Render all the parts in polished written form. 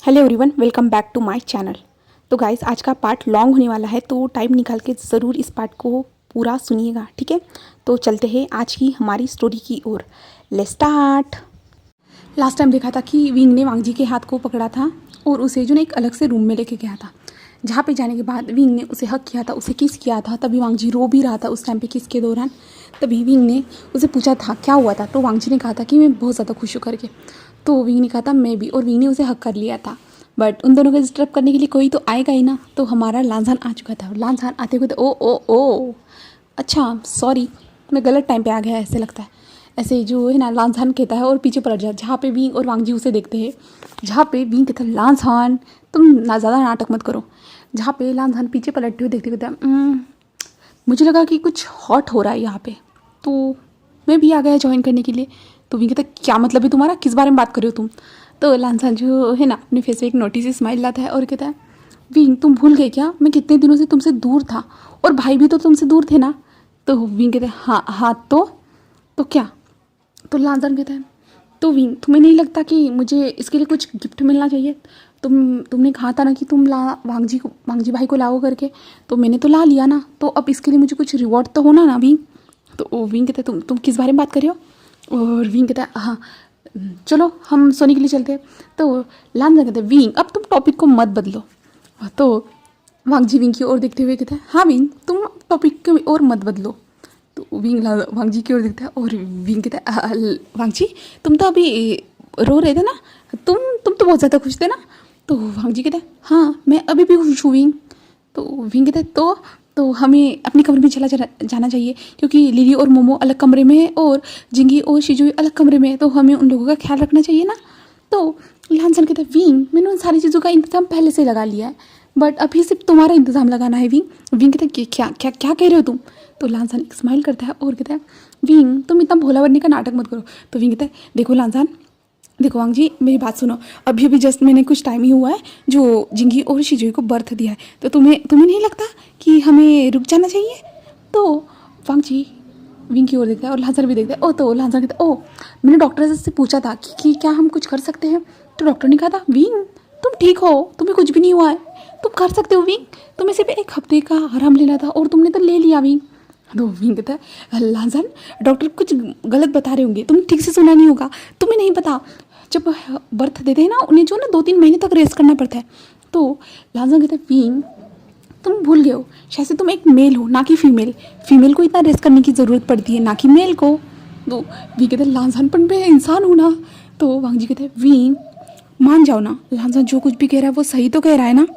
Hello everyone, welcome back to my channel. तो guys, आज का पार्ट लॉन्ग होने वाला है, तो टाइम निकाल के ज़रूर इस पार्ट को पूरा सुनिएगा, ठीक है। तो चलते हैं आज की हमारी स्टोरी की ओर। Let's start. लास्ट टाइम देखा था कि विंग ने वांग जी के हाथ को पकड़ा था और उसे जो ना एक अलग से रूम में लेके गया था, जहाँ पे जाने के बाद विंग ने उसे हक किया था, उसे किस किया था। तभी वांग जी रो भी रहा था उस टाइम पे किस के दौरान। तभी विंग ने उसे पूछा था क्या हुआ था, तो वांग जी ने कहा था कि मैं बहुत ज़्यादा खुश हूँ करके। तो विंग ने कहा था मैं भी, और विंग ने उसे हक कर लिया था। बट उन दोनों को डिस्टर्ब करने के लिए कोई तो आएगा ही ना। तो हमारा लांझान आ चुका था। लांझान आते हुए तो ओ ओ ओ अच्छा सॉरी, मैं गलत टाइम पे आ गया ऐसे लगता है। ऐसे जो है ना लांझान कहता है और पीछे पलट जाए, जहाँ पे विंग और वांग जी उसे देखते हैं। जहाँ पे विंग कहता है लांझान तुम ना ज़्यादा नाटक मत करो। जहाँ पे लांझान पीछे पलटते हुए देखते कहता है मुझे लगा कि कुछ हॉट हो रहा है यहाँ पे, तो मैं भी आ गया ज्वाइन करने के लिए। तो विंग कहता है क्या मतलब है तुम्हारा, किस बारे में बात कर रहे हो तुम। तो लांझान जो है ना अपने फेस पे एक नोटिस स्माइल लाता है और कहता है विंग तुम भूल गए क्या, मैं कितने दिनों से तुमसे दूर था और भाई भी तो तुमसे दूर थे ना। तो विंग कहता है हाँ हाँ तो क्या। तो लांझान कहता है तो विंग तुम्हें नहीं लगता कि मुझे इसके लिए कुछ गिफ्ट मिलना चाहिए। तुमने कहा था ना कि तुम ला वांग जी भाई को लाओ करके, तो मैंने तो ला लिया ना, तो अब इसके लिए मुझे कुछ रिवॉर्ड तो होना ना विंग। तो विंग कहता है तुम किस बारे में बात कर रहे हो। और विंग कहता है हाँ चलो हम सोने के लिए चलते हैं। तो लांझान कहते हैं विंग अब तुम टॉपिक को मत बदलो। तो वांग जी विंग की ओर देखते हुए कहता है हाँ विंग तुम टॉपिक की ओर मत बदलो। तो विंग वांग जी की ओर देखता है और विंग कहता है वांग जी तुम तो अभी रो रहे थे ना, तुम तो बहुत ज़्यादा खुश थे ना। तो वांग जी कहता है हाँ मैं अभी भी खुश हूँ विंग। तो विंग कहता है तो हमें अपने कमरे में जाना चाहिए, क्योंकि लिली और मोमो अलग कमरे में है और जिंगी और शिजुई अलग कमरे में है, तो हमें उन लोगों का ख्याल रखना चाहिए ना। तो लांझान कहता है विंग मैंने उन सारी चीज़ों का इंतजाम पहले से लगा लिया है, बट अभी सिर्फ तुम्हारा इंतजाम लगाना है विंग। विंग कहता है क्या क्या क्या कह रहे हो तुम। तो लांझान एक स्माइल करता है और कहता है विंग तुम इतना भोला बनने का नाटक मत करो। तो विंग कहता है देखो लांझान, देखो वांग जी मेरी बात सुनो, अभी अभी जस्ट मैंने कुछ टाइम ही हुआ है जो जिंगी और शिजुई को बर्थ दिया है, तो तुम्हें नहीं लगता कि हमें रुक जाना चाहिए। तो वांग जी विंग की ओर देखता है और लांझान भी देखता है। तो लांझान कहता है मैंने डॉक्टर से पूछा था कि क्या हम कुछ कर सकते हैं। तो डॉक्टर ने कहा था विंग तुम ठीक हो, तुम्हें कुछ भी नहीं हुआ है, तुम कर सकते हो विंग, तुम्हें सिर्फ एक हफ्ते का आराम लेना था और तुमने तो ले लिया विंग। तो विंग कहता है लांझान डॉक्टर कुछ गलत बता रहे होंगे, तुमने ठीक से सुना नहीं होगा, तुम्हें नहीं पता जब बर्थ देते हैं ना उन्हें जो ना 2-3 महीने तक रेस्ट करना पड़ता है। तो लांझान कहता है विंग तुम भूल गए हो, शायद से तुम एक मेल हो ना कि फीमेल को इतना रेस्ट करने की ज़रूरत पड़ती है ना कि मेल को। तो विंग कहते हैं लांझान पर मैं इंसान हूँ ना। तो वांग जी कहते हैं विंग मान जाओ ना, लांझान जो कुछ भी कह रहा है वो सही तो कह रहा है ना।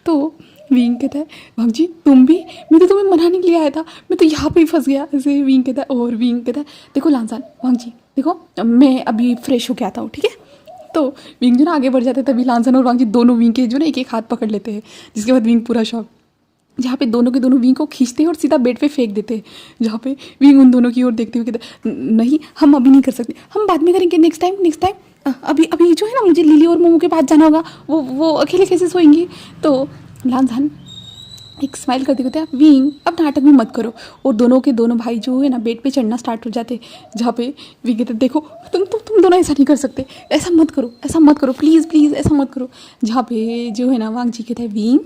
तो विंग कहता है वांग जी तुम भी, मैं तो तुम्हें मनाने के लिए आया था, मैं तो यहाँ पे ही फंस गया ऐसे। विंग कहता है और विंग कहता है देखो लांझान वांग जी देखो मैं अभी फ्रेश होके आता हूँ, ठीक है। तो विंग जो ना आगे बढ़ जाते हैं, तभी लांझान और वांग जी दोनों विंग के जो ना एक एक हाथ पकड़ लेते हैं, जिसके बाद विंग पूरा शॉक, जहाँ पे दोनों के दोनों विंग को खींचते हैं और सीधा बेड पे फेंक देते हैं। जहाँ पे विंग उन दोनों की ओर देखते हुए कहते नहीं हम अभी नहीं कर सकते, हम बाद में करेंगे नेक्स्ट टाइम। अभी अभी जो है ना मुझे लिली और मोमो के पास जाना होगा, वो अकेले कैसे सोएंगी। तो लांझान एक स्माइल करते कहते हैं विंग अब नाटक भी मत करो, और दोनों के दोनों भाई जो है ना बेड पे चढ़ना स्टार्ट हो जाते। जहाँ पे विंग कहते देखो तुम दोनों ऐसा नहीं कर सकते, ऐसा मत करो प्लीज़ ऐसा मत करो। जहाँ पे जो है ना वांग जी कहते हैं विंग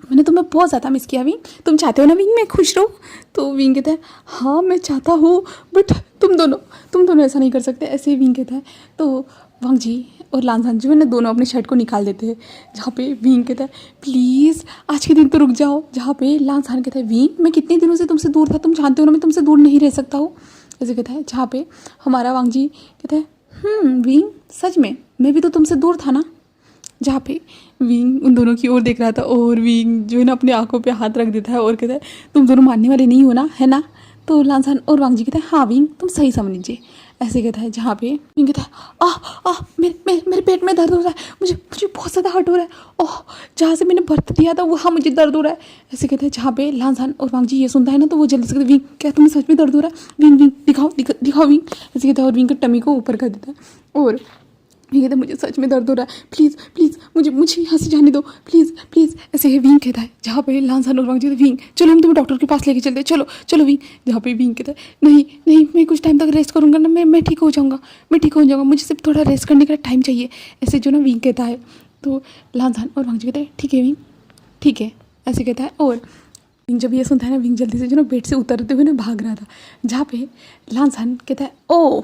मैंने तुम्हें बहुत ज़्यादा मिस किया विंग, तुम चाहते हो ना विंग मैं खुश रहूँ। तो विंग कहता है हाँ मैं चाहता हूँ, बट तुम दोनों ऐसा नहीं कर सकते ऐसे। विंग कहता है तो वांग जी और लांझान जो है ना दोनों अपने शर्ट को निकाल देते हैं। जहाँ पे विंग कहता है प्लीज़ आज के दिन तो रुक जाओ। जहाँ पे लांझान कहता है विंग मैं कितने दिनों से तुमसे दूर था, तुम जानते हो ना मैं तुमसे दूर नहीं रह सकता हूँ ऐसे कहता है। जहाँ पे हमारा वांग जी कहता है विंग सच में मैं भी तो तुमसे दूर था ना। जहाँ पे विंग उन दोनों की ओर देख रहा था और विंग जो है ना अपने आंखों पे हाथ रख देता है और कहता है तुम दोनों मानने वाले नहीं हो ना, है ना। तो लांझान और वांग जी कहते हैं हाँ विंग तुम सही समझ लीजिए ऐसे कहता है। जहाँ पे विंग कहता है मेरे पेट में दर्द हो रहा है, मुझे बहुत ज़्यादा हर्ट हो रहा है, ओह जहाँ से मैंने बर्थ दिया था वहाँ मुझे दर्द हो रहा है ऐसे कहते हैं। जहाँ पे लांझान और वांग जी ये सुनता है ना तो वो जल्दी से कहते विंग क्या तुम्हें सच में दर्द हो रहा है, विंग दिखाओ विंग ऐसे कहता है और विंग का टमी को ऊपर कर देता है। और विंग कहता है मुझे सच में दर्द हो रहा है, प्लीज़ प्लीज़ मुझे मुझे यहाँ से जाने दो, प्लीज़ प्लीज़। ऐसे ही विंग कहता है, जहाँ पे लांसान और वांग जी, विंग चलो हम तुम्हें डॉक्टर के पास लेके चलते हैं, चलो चलो विंग। जहाँ पे विंग कहता है नहीं नहीं, मैं कुछ टाइम तक रेस्ट करूँगा ना, मैं ठीक हो जाऊँगा, मैं ठीक हो जाऊँगा, मुझे सिर्फ थोड़ा रेस्ट करने का टाइम चाहिए, ऐसे जो ना विंग कहता है। तो लांसान और वांग जी कहते हैं ठीक है विंग, ठीक है, ऐसे कहता है। और विंग जब ये सुनता है ना, विंग जल्दी से जो ना बेड से उतरते हुए ना भाग रहा था, जहाँ पे लांसान कहता है ओ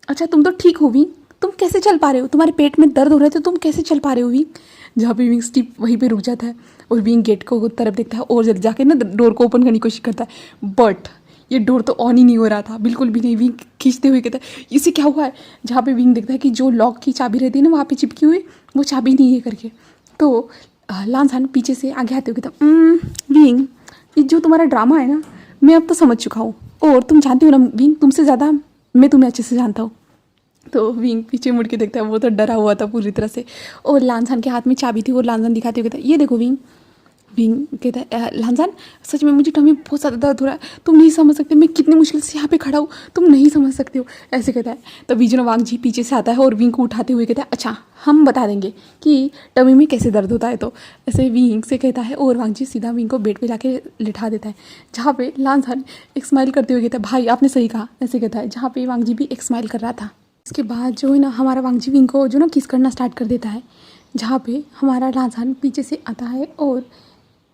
अच्छा तुम तो ठीक हो विंग, तुम कैसे चल पा रहे हो, तुम्हारे पेट में दर्द हो रहा है तो तुम कैसे चल पा रहे हो विंग। जहाँ पे विंग स्टीव वहीं पे रुक जाता है और विंग गेट को तरफ देखता है और जल्दी जाके ना डोर को ओपन करने की कोशिश करता है, बट ये डोर तो ऑन ही नहीं हो रहा था, बिल्कुल भी नहीं। विंग खींचते हुए कहता है इसे क्या हुआ है। जहाँ पे विंग देखता है कि जो लॉक की चाबी रहती है ना वहाँ पे चिपकी हुई, वो चाबी नहीं है करके। तो लांसान पीछे से आगे आते हुए कहता विंग ये जो तुम्हारा ड्रामा है ना, मैं अब तो समझ चुका हूँ, और तुम जानती हो ना विंग, तुमसे ज़्यादा मैं तुम्हें अच्छे से जानता हूँ। तो विंग पीछे मुड़ के देखता है, वो तो डरा हुआ था पूरी तरह से, और लांसान के हाथ में चाबी थी, और लांसान दिखाते हुए कहता है ये देखो विंग। विंग कहता है लांसान सच में मुझे टमी बहुत ज़्यादा दर्द हो रहा है, तुम नहीं समझ सकते मैं कितनी मुश्किल से यहाँ पे खड़ा हूँ, तुम नहीं समझ सकते हो, ऐसे कहता है। तब विजन वांग जी पीछे से आता है और विंग को उठाते हुए कहता है अच्छा हम बता देंगे कि टमी में कैसे दर्द होता है। तो ऐसे विंग से कहता है और वांग जी सीधा विंग को बेड पे जाके लिटा देता है, जहाँ पे लांसान एक स्माइल करते हुए कहता है भाई आपने सही कहा, ऐसे कहता है, जहाँ पे वांग जी भी एक स्माइल कर रहा था। इसके बाद जो है ना हमारा वांग जी विंग को जो ना किस करना स्टार्ट कर देता है, जहाँ पे हमारा लांसान पीछे से आता है और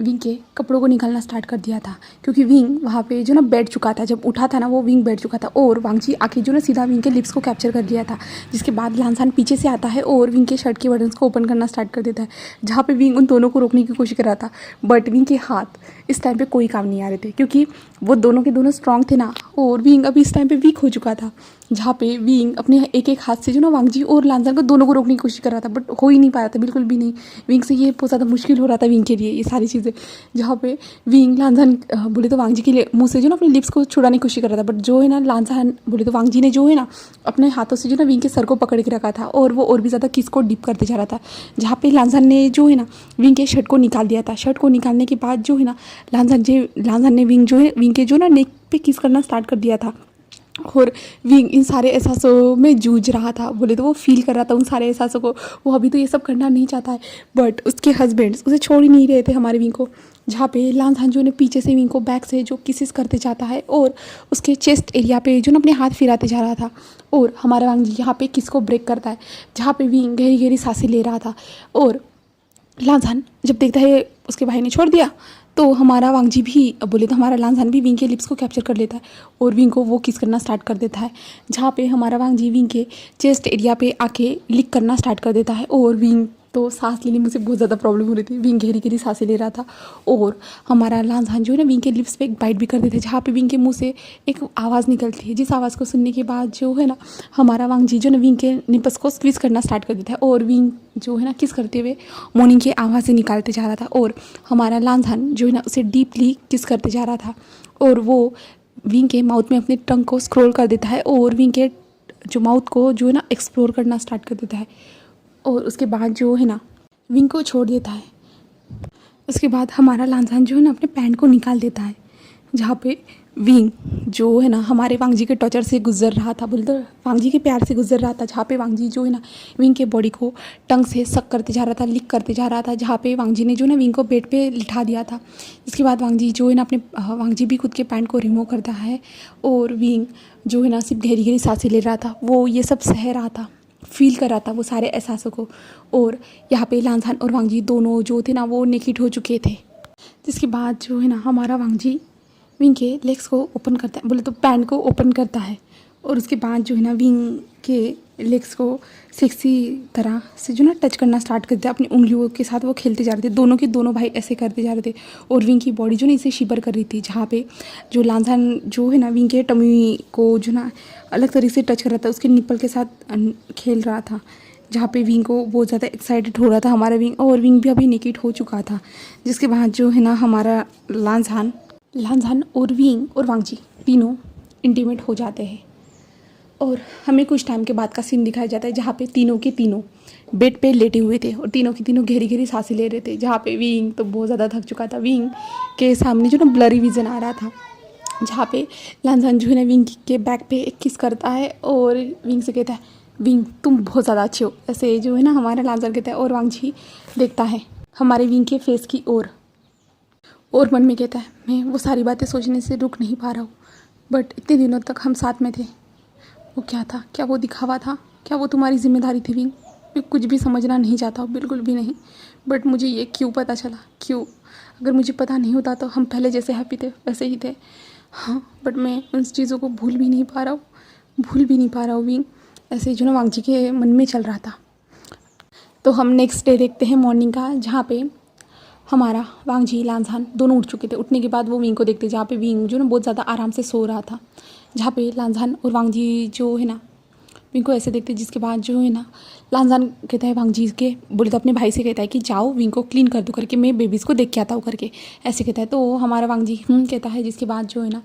विंग के कपड़ों को निकालना स्टार्ट कर दिया था, क्योंकि विंग वहाँ पे जो ना बैठ चुका था, जब उठा था ना वो विंग बैठ चुका था, और वांग जी आके जो ना सीधा विंग के लिप्स को कैप्चर कर लिया था। जिसके बाद लांसान पीछे से आता है और विंग के शर्ट के बटन्स को ओपन करना स्टार्ट कर देता है, जहाँ पे विंग उन दोनों को रोकने की कोशिश कर रहा था, बट विंग के हाथ इस टाइम पे कोई काम नहीं आ रहे थे, क्योंकि वो दोनों के दोनों स्ट्रांग थे ना, और विंग अभी इस टाइम पे वीक हो चुका था। जहाँ पे विंग अपने एक एक हाथ से जो ना वांग जी और लांसान को दोनों को रोकने की कोशिश कर रहा था, बट हो ही नहीं पा रहा था बिल्कुल भी नहीं। विंग से ये बहुत ज़्यादा मुश्किल हो रहा था विंग के लिए ये सारी चीज़ें, जहाँ पे विंग लांसान बोले तो वांग जी के लिए मुँह से जो ना अपने लिप्स को छुड़ाने की कोशिश कर रहा था, बट जो है ना लांसान बोले तो वांग जी ने जो है ना अपने हाथों से जो ना विंग के सर को पकड़ के रखा था, और वो और भी ज़्यादा किस को डिप करते जा रहा था। जहाँ पे लांसान ने जो है ना विंग के शर्ट को निकाल दिया था, शर्ट को निकालने के बाद जो है ना लांसान ने विंग जो है विंग के जो ना नेक पे किस करना स्टार्ट कर दिया था, और विंग इन सारे एहसासों में जूझ रहा था, बोले तो वो फील कर रहा था उन सारे एहसासों को, वो अभी तो ये सब करना नहीं चाहता है, बट उसके हस्बैंड्स उसे छोड़ ही नहीं रहे थे हमारे विंग को। जहाँ पे लांसान जो ने पीछे से विंग को बैक से जो किसेस करते जाता है, और उसके चेस्ट एरिया पे जो ना अपने हाथ फिराते जा रहा था, और हमारा वांग जी यहाँ पे किस को ब्रेक करता है, जहाँ पे विंग गहरी गहरी सांसें ले रहा था, और लांसान जब देखता है उसके भाई ने छोड़ दिया, तो हमारा वांग जी भी बोले तो हमारा लांसान भी विंग के लिप्स को कैप्चर कर लेता है और विंग को वो किस करना स्टार्ट कर देता है, जहाँ पे हमारा वांग जी विंग के चेस्ट एरिया पे आके लिक करना स्टार्ट कर देता है। और विंग तो सांस लेने में उसे बहुत ज़्यादा प्रॉब्लम हो रही थी, विंग गहरी गहरी सांसें ले रहा था, और हमारा लांसान जो है ना विंग के लिप्स पे एक बाइट भी कर देते हैं, जहाँ पे विंग के मुंह से एक आवाज़ निकलती है, जिस आवाज़ को सुनने के बाद जो है ना हमारा वांग जी जो ना विंग के निपस को स्क्वीज करना स्टार्ट कर देता है, और विंग जो है ना किस करते हुए मॉर्निंग की आवाज़ें निकालते जा रहा था, और हमारा लांसान जो है ना उसे डीपली किस करते जा रहा था, और वो विंग के माउथ में अपने टंग को स्क्रॉल कर देता है, और विंग के जो माउथ को जो है ना एक्सप्लोर करना स्टार्ट कर देता है, और उसके बाद जो है ना विंग को छोड़ देता है। उसके बाद हमारा लांसान जो है ना अपने पैंट को निकाल देता है, जहाँ पे विंग जो है ना हमारे वांग जी के टॉर्चर से गुजर रहा था, बोलते वांग जी के प्यार से गुजर रहा था, जहाँ पे वांग जी जो है ना विंग के बॉडी को टंग से सक करते जा रहा था, लिक करते जा रहा था, जहाँ पे वांग जी ने जो ना विंग को बेड पे लिटा दिया था। इसके बाद वांग जी जो है ना अपने वांग जी भी खुद के पैंट को रिमूव करता है, और विंग जो है ना सिर्फ गहरी गहरी सांसें ले रहा था, वो ये सब सह रहा था, फील कर रहा था वो सारे एहसासों को। और यहाँ पे लांसान और वांग जी दोनों जो थे ना वो नेकेड हो चुके थे। जिसके बाद जो है ना हमारा वांग जी विंग के लेग्स को ओपन करता है, बोले तो पैंट को ओपन करता है, और उसके बाद जो है ना विंग के लेग्स को सेक्सी तरह से जो ना टच करना स्टार्ट कर दिया, अपनी उंगलियों के साथ वो खेलते जा रहे थे, दोनों के दोनों भाई ऐसे करते जा रहे थे, और विंग की बॉडी जो ना इसे शिबर कर रही थी, जहाँ पे जो लांसान जो है ना विंग के टमी को जो ना अलग तरीके से टच कर रहा था, उसके निप्पल के साथ खेल रहा था, जहाँ पे विंग को बहुत ज़्यादा एक्साइटेड हो रहा था हमारा विंग, और विंग भी अभी नेकेड हो चुका था। जिसके बाद जो है ना हमारा लांसान और विंग और वांग जी तीनों इंटीमेट हो जाते हैं, और हमें कुछ टाइम के बाद का सीन दिखाया जाता है, जहाँ पे तीनों के तीनों बेड पे लेटे हुए थे, और तीनों की तीनों गहरी गहरी सांसें ले रहे थे, जहाँ पे विंग तो बहुत ज़्यादा थक चुका था, विंग के सामने जो ना ब्लरी विजन आ रहा था, जहाँ पे लांसान जो है ना विंग के बैक पे एक किस करता है, और विंग से कहता है विंग तुम बहुत ज़्यादा अच्छे हो, ऐसे जो है ना हमारा लांसर कहता है। और वांगजी देखता है हमारे विंग के फेस की ओर और मन में कहता है मैं वो सारी बातें सोचने से रुक नहीं पा रहा हूँ, बट इतने दिनों तक हम साथ में थे, वो क्या था? क्या वो दिखावा था? क्या वो तुम्हारी जिम्मेदारी थी विंग? मैं कुछ भी समझना नहीं चाहता हूँ, बिल्कुल भी नहीं। बट मुझे ये क्यों पता चला? क्यों? अगर मुझे पता नहीं होता तो हम पहले जैसे हैप्पी थे वैसे ही थे। हाँ, बट मैं उन चीज़ों को भूल भी नहीं पा रहा हूँ विंग। ऐसे ही जो ना वांगजी के मन में चल रहा था। तो हम नेक्स्ट डे देखते हैं मॉर्निंग का, जहाँ पे हमारा वांगजी लांझान दोनों उठ चुके थे। उठने के बाद वो विंग को देखते, जहाँ पे विंग जो ना बहुत ज़्यादा आराम से सो रहा था, जहाँ पे लांझान और वांगजी जो है ना विंग को ऐसे देखते। जिसके बाद जो है ना लांझान कहता है वांगजी के, बोले तो अपने भाई से कहता है कि जाओ विंग को क्लीन कर दो करके, मैं बेबीज़ को देख के आता हूँ करके, ऐसे कहता है। तो हमारा वांगजी कहता है। जिसके बाद जो है ना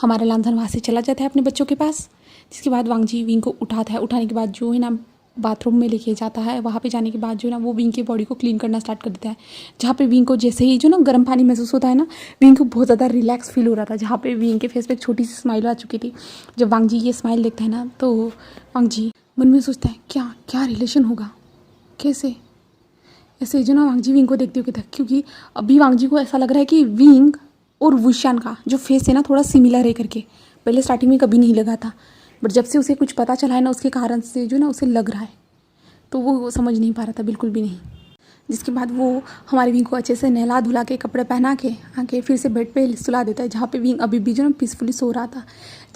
हमारा लांझान वहाँ से चला जाता है अपने बच्चों के पास। जिसके बाद वांगजी विंग को उठाता है। उठाने के बाद जो है ना बाथरूम में लेके जाता है। वहाँ पे जाने के बाद जो है ना वो विंग की बॉडी को क्लीन करना स्टार्ट कर देता है। जहाँ पे विंग को जैसे ही जो ना गर्म पानी महसूस होता है ना, विंग को बहुत ज़्यादा रिलैक्स फील हो रहा था। जहाँ पे विंग के फेस पे एक छोटी सी स्माइल आ चुकी थी। जब वांगजी ये स्माइल देखता है ना, तो वांगजी मन में सोचता है क्या क्या रिलेशन होगा, कैसे? ऐसे जो ना वांगजी विंग को देखते हुए कहता है, क्योंकि अभी वांगजी को ऐसा लग रहा है कि विंग और वुशान का जो फेस है ना थोड़ा सिमिलर है करके। पहले स्टार्टिंग में कभी नहीं लगा था, बट जब से उसे कुछ पता चला है ना, उसके कारण से जो ना उसे लग रहा है, तो वो समझ नहीं पा रहा था, बिल्कुल भी नहीं। जिसके बाद वो हमारे विंग को अच्छे से नहला धुला के कपड़े पहना के आके फिर से बेड पे सुला देता है। जहाँ पे विंग अभी भी जो ना पीसफुली सो रहा था।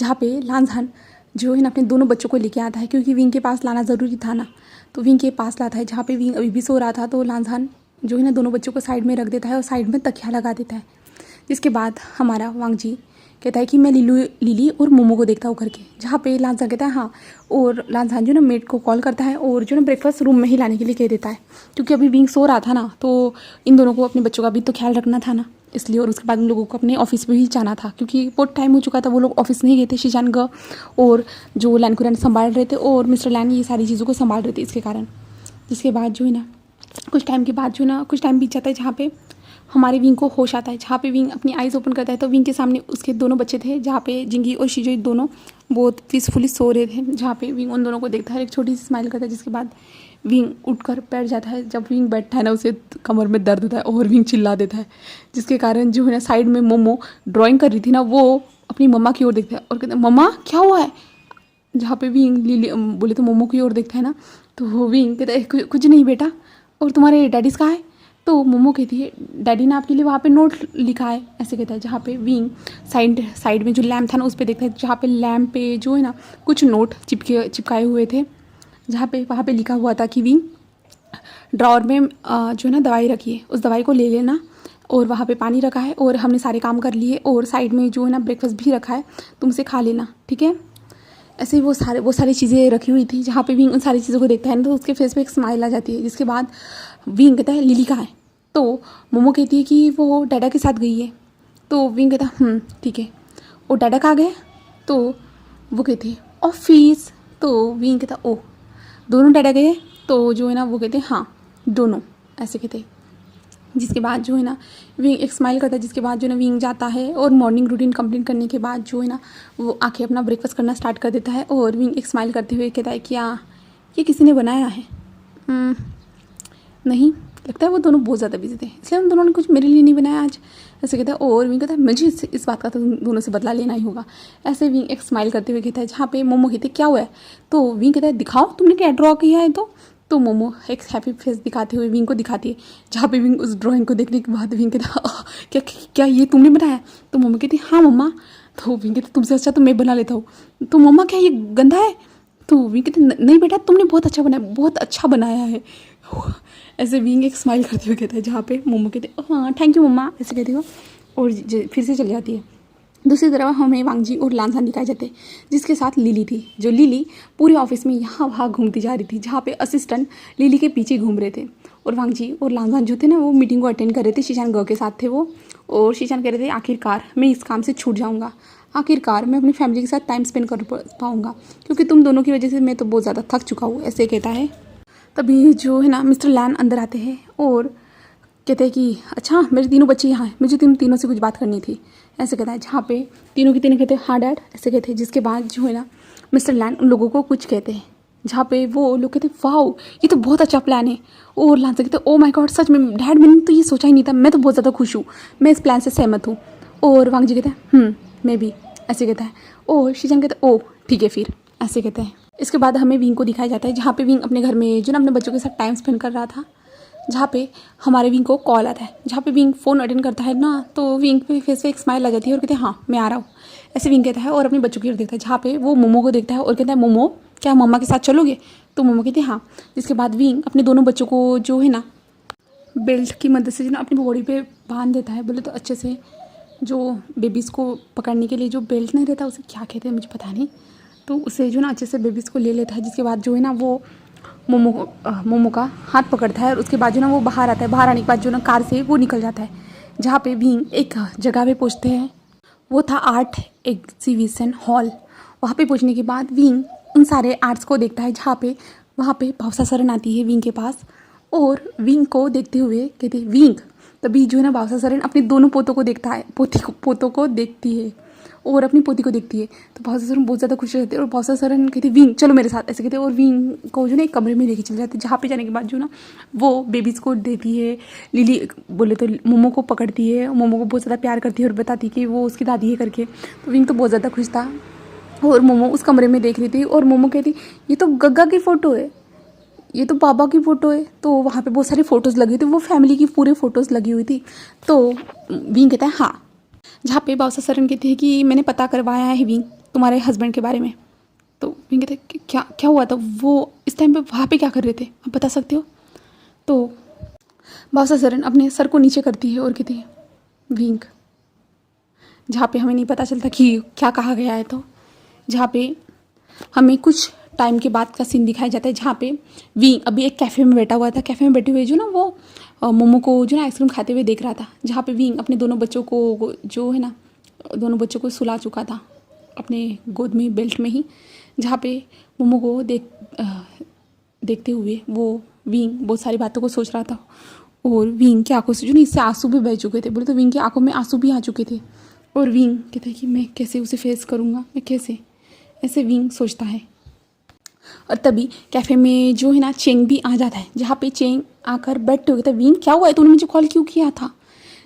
जहाँ पे लांझान जो है ना अपने दोनों बच्चों को लेके आता है, क्योंकि विंग के पास लाना ज़रूरी था ना, तो विंग के पास लाता है। जहाँ पे विंग अभी भी सो रहा था, तो लांझान जो है ना दोनों बच्चों को साइड में रख देता है और साइड में तकिया लगा देता है। जिसके बाद हमारा वांगजी कहता है कि मैं लिली और मोमो को देखता हूँ करके। जहाँ पे लांझान कहता है हाँ, और लांझान जो ना मेड को कॉल करता है और जो ना ब्रेकफास्ट रूम में ही लाने के लिए कह देता है, क्योंकि अभी विंग सो रहा था ना, तो इन दोनों को अपने बच्चों का भी तो ख्याल रखना था ना, इसलिए। और उसके बाद उन लोगों को अपने ऑफिस में ही जाना था, क्योंकि बहुत टाइम हो चुका था, वो लोग ऑफिस नहीं गए थे। शीशान ग और जो लैन कुरैन संभाल रहे थे और मिस्टर लैन ये सारी चीज़ों को संभाल रहे थे, इसके कारण। जिसके बाद जो है ना कुछ टाइम के बाद जो ना कुछ टाइम बीत जाता है, जहाँ पे हमारे विंग को होश आता है। जहाँ पे विंग अपनी आइज़ ओपन करता है, तो विंग के सामने उसके दोनों बच्चे थे, जहाँ पे जिंगी और शिजो दोनों बहुत पीसफुली सो रहे थे। जहाँ पे विंग उन दोनों को देखता है, एक छोटी सी स्माइल करता है। जिसके बाद विंग उठकर बैठ जाता है। जब विंग बैठता है ना, उसे कमर में दर्द होता है और विंग चिल्ला देता है, जिसके कारण जो है ना साइड में मोमो ड्राइंग कर रही थी ना, वो अपनी मम्मा की ओर देखता है और कहता है मम्मा क्या हुआ है? जहाँ पे विंग लिली बोले तो मोमो की ओर देखता है ना, तो वो विंग कहता है कुछ नहीं बेटा, और तुम्हारे डैडीज़ कहाँ है? तो मोमो कहती है डैडी ने आपके लिए वहाँ पे नोट लिखा है, ऐसे कहता है। जहाँ पे विंग साइड में जो लैम्प था ना, उस पर देखता है, जहाँ पे लैम्प पे जो है ना कुछ नोट चिपकाए हुए थे। जहाँ पे वहाँ पे लिखा हुआ था कि विंग ड्रॉर में जो है ना दवाई रखी है, उस दवाई को ले लेना, और वहाँ पे पानी रखा है, और हमने सारे काम कर लिए, और साइड में जो है ना ब्रेकफास्ट भी रखा है, तुम उसे खा लेना, ठीक है? ऐसे ही वो सारी चीज़ें रखी हुई थी। जहाँ पे विंग उन सारी चीज़ों को देखता है ना, तो उसके फेस पे एक स्माइल आ जाती है। जिसके बाद विंग कहता है लिली कहाँ है? तो मोमो कहती है कि वो डैडा के साथ गई है। तो विंग कहता है ठीक है। और डैडा कहाँ गए? तो वो कहती है ऑफिस। तो विंग कहता ओह दोनों डैडा गए? तो जो है ना वो कहते हैं हाँ दोनों, ऐसे कहते हैं। जिसके बाद जो है ना विंग एक स्माइल करता है। जिसके बाद जो है ना विंग जाता है और मॉर्निंग रूटीन कंप्लीट करने के बाद जो है ना वो आके अपना ब्रेकफास्ट करना स्टार्ट कर देता है। और विंग एक स्माइल करते हुए कहता है कि ये किसी ने बनाया है? नहीं, लगता है वो दोनों बहुत ज़्यादा बिजी थे, इसलिए उन दोनों ने कुछ मेरे लिए नहीं बनाया आज, ऐसे कहता है। और विंग कहता है मुझे इस बात का तो दोनों से बदला लेना ही होगा, ऐसे विंग एक स्माइल करते हुए कहता है। जहाँ पे मोमो कहते क्या हुआ है? तो विंग कहता है दिखाओ तुमने क्या ड्रॉ किया है। तो मोमो एक हैप्पी फेस दिखाते हुए विंग को दिखाती है। जहाँ पे विंग उस ड्राइंग को देखने के बाद विंग कहता क्या क्या ये तुमने बनाया? तो मोमो कहती हाँ मम्मा। तो विंग कहते तुमसे अच्छा तो मैं बना लेता हूँ। तो मम्मा क्या ये गंदा है? तो विंग कहते नहीं बेटा तुमने बहुत अच्छा बनाया, बहुत अच्छा बनाया है, ऐसे विंग एक स्माइल करते हुए कहता है। जहाँ पे मोमो कहते हाँ थैंक यू मम्मा, ऐसे कहती हो और फिर से चली जाती है। दूसरी तरफ हमें वांगजी और लांझान दिखाए जाते, जिसके साथ लिली थी। जो लिली पूरे ऑफिस में यहाँ वहाँ घूमती जा रही थी, जहाँ पे असिस्टेंट लिली के पीछे घूम रहे थे। और वांगजी और लांझान जो थे ना वो मीटिंग को अटेंड कर रहे थे। शीशान ग के साथ थे वो, और शीशान कह रहे थे आखिरकार मैं इस काम से छूट जाऊँगा, आखिरकार मैं अपनी फैमिली के साथ टाइम स्पेंड कर पाऊँगा, क्योंकि तुम दोनों की वजह से मैं तो बहुत ज़्यादा थक चुका हूँ, ऐसे कहता है। तभी जो है ना मिस्टर लैन अंदर आते हैं और कहते हैं कि अच्छा मेरे तीनों बच्चे यहाँ हैं, मुझे तुम तीनों से कुछ बात करनी थी, ऐसे कहता है। जहाँ पे तीनों के तीनों कहते हैं हाँ डैड, ऐसे कहते हैं। जिसके बाद जो है ना मिस्टर लैन उन लोगों को कुछ कहते हैं, जहाँ पे वो लोग कहते वाओ ये तो बहुत अच्छा प्लान है। और लांसा कहते ओ माय गॉड सच में डैड मैंने तो ये सोचा ही नहीं था, मैं तो बहुत ज़्यादा खुश हूँ, मैं इस प्लान से सहमत हूँ। और वांग जी कहते हैं मैं भी, ऐसे कहता है। और शीजन कहते ओ ठीक है फिर, ऐसे कहते हैं। इसके बाद हमें विंग को दिखाया जाता है जहाँ पे विंग अपने घर में जो ना अपने बच्चों के साथ टाइम स्पेंड कर रहा था, जहाँ पे हमारे विंग को कॉल आता है, जहाँ पे विंग फ़ोन अटेंड करता है ना तो विंग पे फेस पे एक स्माइल आ जाती है और कहते हैं हाँ मैं आ रहा हूँ, ऐसे विंग कहता है और अपने बच्चों की ओर देखता है, जहाँ पे वो मोमो को देखता है और कहता है मोमो क्या मम्मा के साथ चलोगे, तो मोमो कहती है हाँ। जिसके बाद विंग अपने दोनों बच्चों को जो है ना बेल्ट की मदद से जो ना अपनी बॉडी पे बांध देता है, बोले तो अच्छे से, जो बेबीज़ को पकड़ने के लिए जो बेल्ट नहीं रहता उसे क्या कहते हैं मुझे पता नहीं, तो उसे जो ना अच्छे से बेबीज़ को ले लेता है। जिसके बाद जो है ना वो मोमो का हाथ पकड़ता है और उसके बाद जो ना वो बाहर आता है, बाहर आने के बाद जो ना कार से वो निकल जाता है, जहाँ पे विंग एक जगह पे पहुँचते हैं, वो था आर्ट एग्जीबिशन हॉल। वहाँ पे पहुँचने के बाद विंग उन सारे आर्ट्स को देखता है, जहाँ पे वहाँ पे भावसा सरन आती है विंग के पास और विंग को देखते हुए कहती है विंग, तभी जो है ना भावसा सरन अपने दोनों पोतों को देखता है, पोतों को देखती है और अपनी पोती को देखती है, तो भावसा सरन बहुत ज़्यादा खुश रहती है और भावसा सरन कहती है विंग चलो मेरे साथ, ऐसे कहते हैं। और विंग को जो ना एक कमरे में लेके चले जाते हैं, जहाँ पे जाने के बाद जो ना वो बेबीज़ को देती है, लिली बोले तो मोमो को पकड़ती है, मोमो को बहुत ज़्यादा प्यार करती है और बताती है कि वो उसकी दादी है करके, तो विंग तो बहुत ज़्यादा खुश था। और मोमो उस कमरे में देख रही थी और मोमो कहती ये तो गग्गा की फ़ोटो है, ये तो पापा की फ़ोटो है, तो वहाँ पे बहुत सारी फ़ोटोज़ लगी हुई थी, वो फैमिली की पूरी फ़ोटोज़ लगी हुई थी। तो विंग कहता है हाँ, जहाँ पे भावसा सरन कहती है कि मैंने पता करवाया है विंग तुम्हारे हस्बैंड के बारे में, तो विंग कहते हैं क्या क्या हुआ था, वो इस टाइम पे वहाँ पे क्या कर रहे थे आप बता सकते हो। तो भावसा सरन अपने सर को नीचे करती है और कहती है विंग, जहाँ पे हमें नहीं पता चलता कि क्या कहा गया है, तो जहाँ पे हमें कुछ टाइम के बाद का सीन दिखाया जाता है, जहाँ पे विंग अभी एक कैफ़े में बैठा हुआ था, कैफ़े में बैठे हुए जो ना वो मोमो को जो ना आइसक्रीम खाते हुए देख रहा था, जहाँ पे विंग अपने दोनों बच्चों को जो है ना दोनों बच्चों को सुला चुका था अपने गोद में बेल्ट में ही, जहाँ पे मोमो को देखते हुए वो विंग बहुत सारी बातों को सोच रहा था। और विंग की आंखों से जो ना इससे आंसू भी बह चुके थे, बोले तो विंग की आंखों में आंसू भी आ चुके थे और विंग कहते हैं कि मैं कैसे उसे फेस करूँगा, मैं कैसे, ऐसे विंग सोचता है। और तभी कैफ़े में जो है ना चेंग भी आ जाता है, जहाँ पे चेंग आकर बैठते हुए कहता है विंग क्या हुआ है, तूने मुझे कॉल क्यों किया था,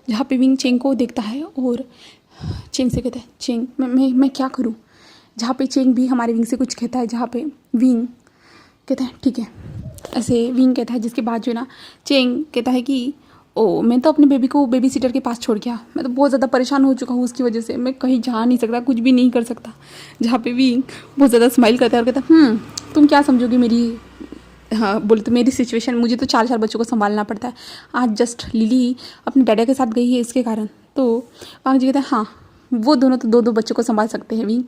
जहाँ पे विंग चेंग को देखता है और चेंग से कहता है चेंग मैं क्या करूँ, जहाँ पे चेंग भी हमारे विंग से कुछ कहता है, जहाँ पे विंग कहता है ठीक है, ऐसे विंग कहता है। जिसके बाद जो है ना चेंग कहता है कि ओ मैं तो अपने बेबी को बेबी सीटर के पास छोड़ गया, मैं तो बहुत ज़्यादा परेशान हो चुका हूँ उसकी वजह से, मैं कहीं जा नहीं सकता, कुछ भी नहीं कर सकता, जहाँ पे विंग बहुत ज़्यादा स्माइल करता है और कहता तुम क्या समझोगी मेरी, हाँ बोले तो मेरी सिचुएशन, मुझे तो 4 बच्चों को संभालना पड़ता है, आज जस्ट लिली अपने डैडा के साथ गई है इसके कारण। तो वांग जी कहते हैं हाँ वो दोनों तो 2 बच्चों को संभाल सकते हैं विंग,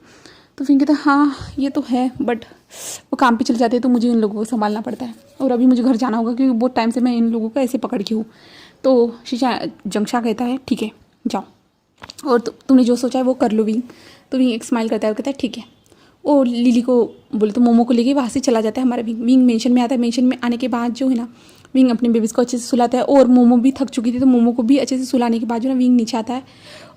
तो विंग कहता है हाँ ये तो है, बट वो काम पे चले जाते हैं तो मुझे इन लोगों को संभालना पड़ता है और अभी मुझे घर जाना होगा क्योंकि बहुत टाइम से मैं इन लोगों को ऐसे पकड़ के हूँ। तो शीशा जंगशा कहता है ठीक है जाओ और तुमने जो सोचा है वो कर लो विंग, तो विंग एक स्माइल करता है और कहता है ठीक है। और लिली को बोले तो मोमो को लेके वहाँ से चला जाता है हमारा विंग। विंग मेंशन में आता है, मेंशन में आने के बाद जो है ना विंग अपने बेबीज़ को अच्छे से सुलाता है और मोमो भी थक चुकी थी तो मोमो को भी अच्छे से सुलाने के बाद जो ना विंग नीचे आता है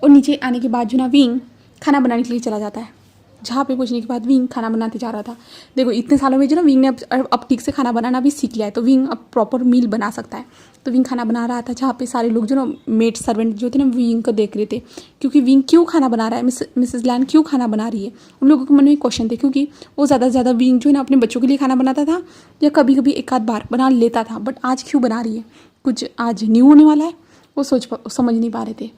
और नीचे आने के बाद जो ना विंग खाना बनाने के लिए चला जाता है, जहाँ पे पहुँचने के बाद विंग खाना बनाते जा रहा था। देखो इतने सालों में जो ना विंग ने अब ठीक से खाना बनाना भी सीख लिया है, तो विंग अब प्रॉपर मील बना सकता है। तो विंग खाना बना रहा था, जहाँ पे सारे लोग जो ना मेड सर्वेंट जो थे ना विंग को देख रहे थे, क्योंकि विंग क्यों खाना बना रहा है, मिसेस लैन क्यों खाना बना रही है, उन लोगों के मन में क्वेश्चन थे, क्योंकि वो ज़्यादा से ज़्यादा विंग जो है ना अपने बच्चों के लिए खाना बनाता था या कभी कभी एक आध बार बना लेता था, बट आज क्यों बना रही है, कुछ आज न्यू होने वाला है, वो समझ नहीं पा रहे थे।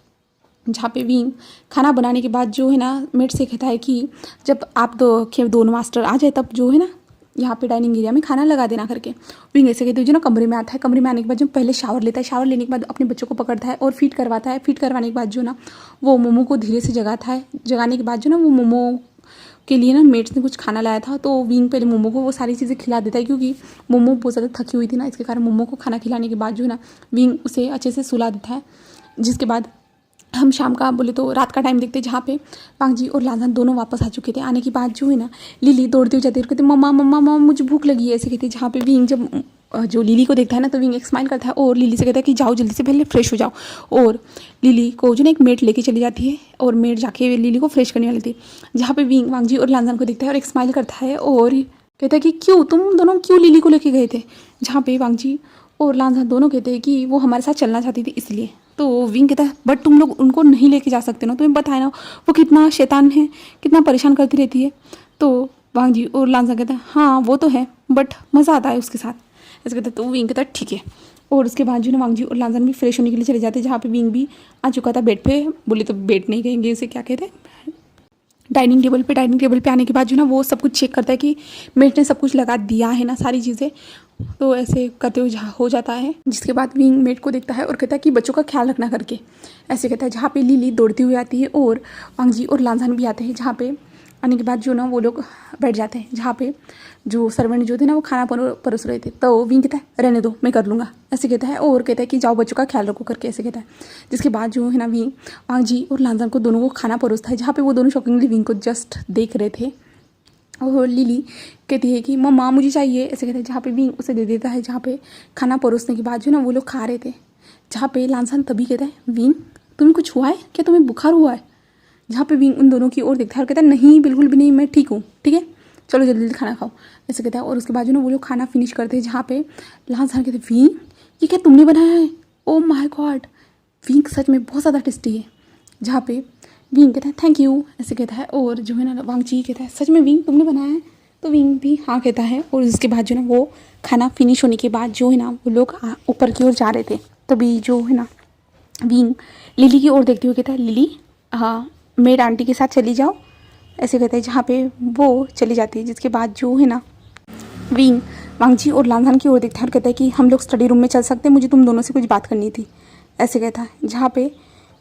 जहाँ पे विंग खाना बनाने के बाद जो है ना मेट से कहता है कि जब आप दोनों मास्टर आ जाए तब जो है ना यहाँ पे डाइनिंग एरिया में खाना लगा देना करके। विंग ऐसे कहते हैं जो ना कमरे में आता है, कमरे में आने के बाद जो पहले शावर लेता है, शावर लेने के बाद अपने बच्चों को पकड़ता है और फीड करवाता है। फीड करवाने के बाद जो ना वो मोमो को धीरे से जगाता है, जगाने के बाद जो ना वो मोमो के लिए ना मेट्स ने कुछ खाना लाया था, तो विंग पहले मोमो को वो सारी चीज़ें खिला देता है, क्योंकि मोमो बहुत ज़्यादा थकी हुई थी ना, इसके कारण मोमो को खाना खिलाने के बाद जो है ना विंग उसे अच्छे से सुला देता है। जिसके बाद हम शाम का बोले तो रात का टाइम देखते, जहाँ पे वांग जी और लांजान दोनों वापस आ चुके थे। आने के बाद जो है ना लिली दौड़ती हुई जाती है और कहती मम्मा मम्मा मम्मा मुझे भूख लगी है, ऐसे कहती है। जहाँ पे विंग जब जो लिली को देखता है ना तो विंग एक स्माइल करता है और लिली से कहता है कि जाओ जल्दी से पहले फ्रेश हो जाओ, और लिली को जो ना एक मेड लेके चली जाती है और मेड जाके लिली को फ्रेश करने वाली थी। जहाँ पे विंग वांग जी और लांजान को देखता है और एक स्माइल करता है और कहते हैं कि क्यों तुम दोनों क्यों लिली को लेके गए थे, जहाँ पे वांगजी और लांझन दोनों कहते हैं कि वो हमारे साथ चलना चाहती थी इसलिए। तो विंग कहता है बट तुम लोग उनको नहीं लेके जा सकते ना, तुम्हें पता है ना वो कितना शैतान है, कितना परेशान करती रहती है। तो वांगजी और लांझन कहता है हाँ वो तो है बट मज़ा आता है उसके साथ, ऐसे कहते हैं। तो विंग कहता है ठीक है। और उसके बाद जो ना वांगजी और लांझन भी फ्रेश होने के लिए चले जाते हैं, जहाँ पे विंग भी आ चुका था बेड पे, बोले तो बेड नहीं कहेंगे उसे, क्या कहते हैं, डाइनिंग टेबल पे। डाइनिंग टेबल पे आने के बाद जो ना वो सब कुछ चेक करता है कि मेट ने सब कुछ लगा दिया है ना, सारी चीज़ें। तो ऐसे करते हुए हो जाता है, जिसके बाद विंग मेट को देखता है और कहता है कि बच्चों का ख्याल रखना करके, ऐसे कहता है। जहाँ पे लिली दौड़ती हुई आती है और वांगजी और लांझन भी आते हैं, जहाँ पे आने के बाद जो ना वो लोग बैठ जाते हैं, जहाँ पे जो सर्वेंट जो थे ना वो खाना परोस रहे थे। तो विंग कहता है रहने दो मैं कर लूँगा, ऐसे कहता है। और कहता है कि जाओ बच्चों का ख्याल रखो करके, ऐसे कहता है। जिसके बाद जो है ना विंग वांगजी और लांझन को दोनों को खाना परोसता है, जहाँ पे वो दोनों शॉकिंगली विंग को जस्ट देख रहे थे। और लिली कहती है कि मम्मा मुझे चाहिए, ऐसे कहते हैं। जहाँ पे विंग उसे दे देता है, जहाँ पे खाना परोसने के बाद जो ना वो लोग खा रहे थे, जहाँ पे लांझन तभी कहता है विंग तुम्हें कुछ हुआ है क्या, तुम्हें बुखार हुआ है। जहाँ पे विंग उन दोनों की ओर देखता है और कहता है नहीं बिल्कुल भी नहीं, मैं ठीक हूँ, ठीक है चलो जल्दी जल्दी खाना खाओ, ऐसे कहता है। और उसके बाद जो ना वो लोग खाना फिनिश करते हैं, जहाँ पे लांझन कहते हैं विंग ये क्या तुमने बनाया है, ओ माय गॉड विंग सच में बहुत ज़्यादा टेस्टी है। जहाँ पे विंग कहता है थैंक यू, ऐसे कहता है। और जो है ना वांगजी कहता है सच में विंग तुमने बनाया है, तो विंग भी हाँ कहता है। और उसके बाद जो ना वो खाना फिनिश होने के बाद जो है ना वो लोग ऊपर की ओर जा रहे थे, तभी जो है ना विंग लिली की ओर देखते हुए कहता है लिली हाँ मेड आंटी के साथ चली जाओ, ऐसे कहते हैं। जहाँ पे वो चली जाती है, जिसके बाद जो है ना विंग वांगजी और लांझन की ओर देखता है और कहता है कि हम लोग स्टडी रूम में चल सकते हैं, मुझे तुम दोनों से कुछ बात करनी थी, ऐसे कहता है। जहाँ पे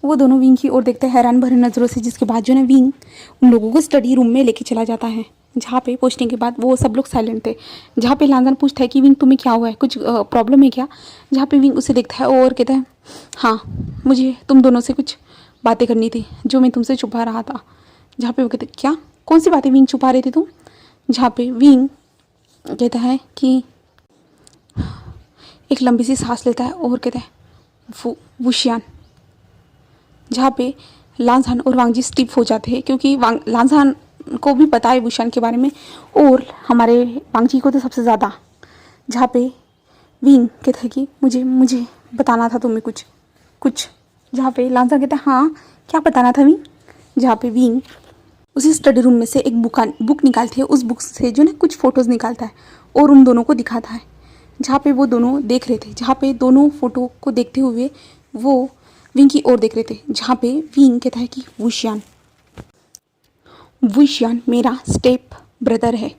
वो दोनों विंग की ओर देखते हैं हैरान भरे नज़रों से, जिसके बाद जो है विंग उन लोगों को स्टडी रूम में लेके चला जाता है। जहाँ पे पहुँचने के बाद वो सब लोग साइलेंट थे, जहाँ पे लांझन पूछता है कि विंग तुम्हें क्या हुआ है, कुछ प्रॉब्लम है क्या। जहाँ पे विंग उसे देखता है और कहता है हाँ मुझे तुम दोनों से कुछ बातें करनी थी जो मैं तुमसे छुपा रहा था। जहाँ पे वो कहते क्या कौन सी बातें विंग छुपा रहे थे तुम। जहाँ पे विंग कहता है कि एक लंबी सी सांस लेता है और कहता है वुशियान। जहाँ पे लांझन और वांगजी स्टिप हो जाते हैं, क्योंकि लांझन को भी पता है वुशियान के बारे में और हमारे वांगजी को तो सबसे ज़्यादा। जहाँ पे विंग कहता है कि मुझे बताना था तुम्हें कुछ। जहाँ पे लांझन कहता है हाँ क्या बताना था विंग। जहाँ पे विंग उसी स्टडी रूम में से एक बुक निकालती है, उस बुक से जो ना कुछ फ़ोटोज़ निकालता है और उन दोनों को दिखाता है, जहाँ पे वो दोनों देख रहे थे। जहाँ पे दोनों फ़ोटो को देखते हुए वो विंग की ओर देख रहे थे, जहाँ पे विंग कहता है कि वुशियान मेरा स्टेप ब्रदर है,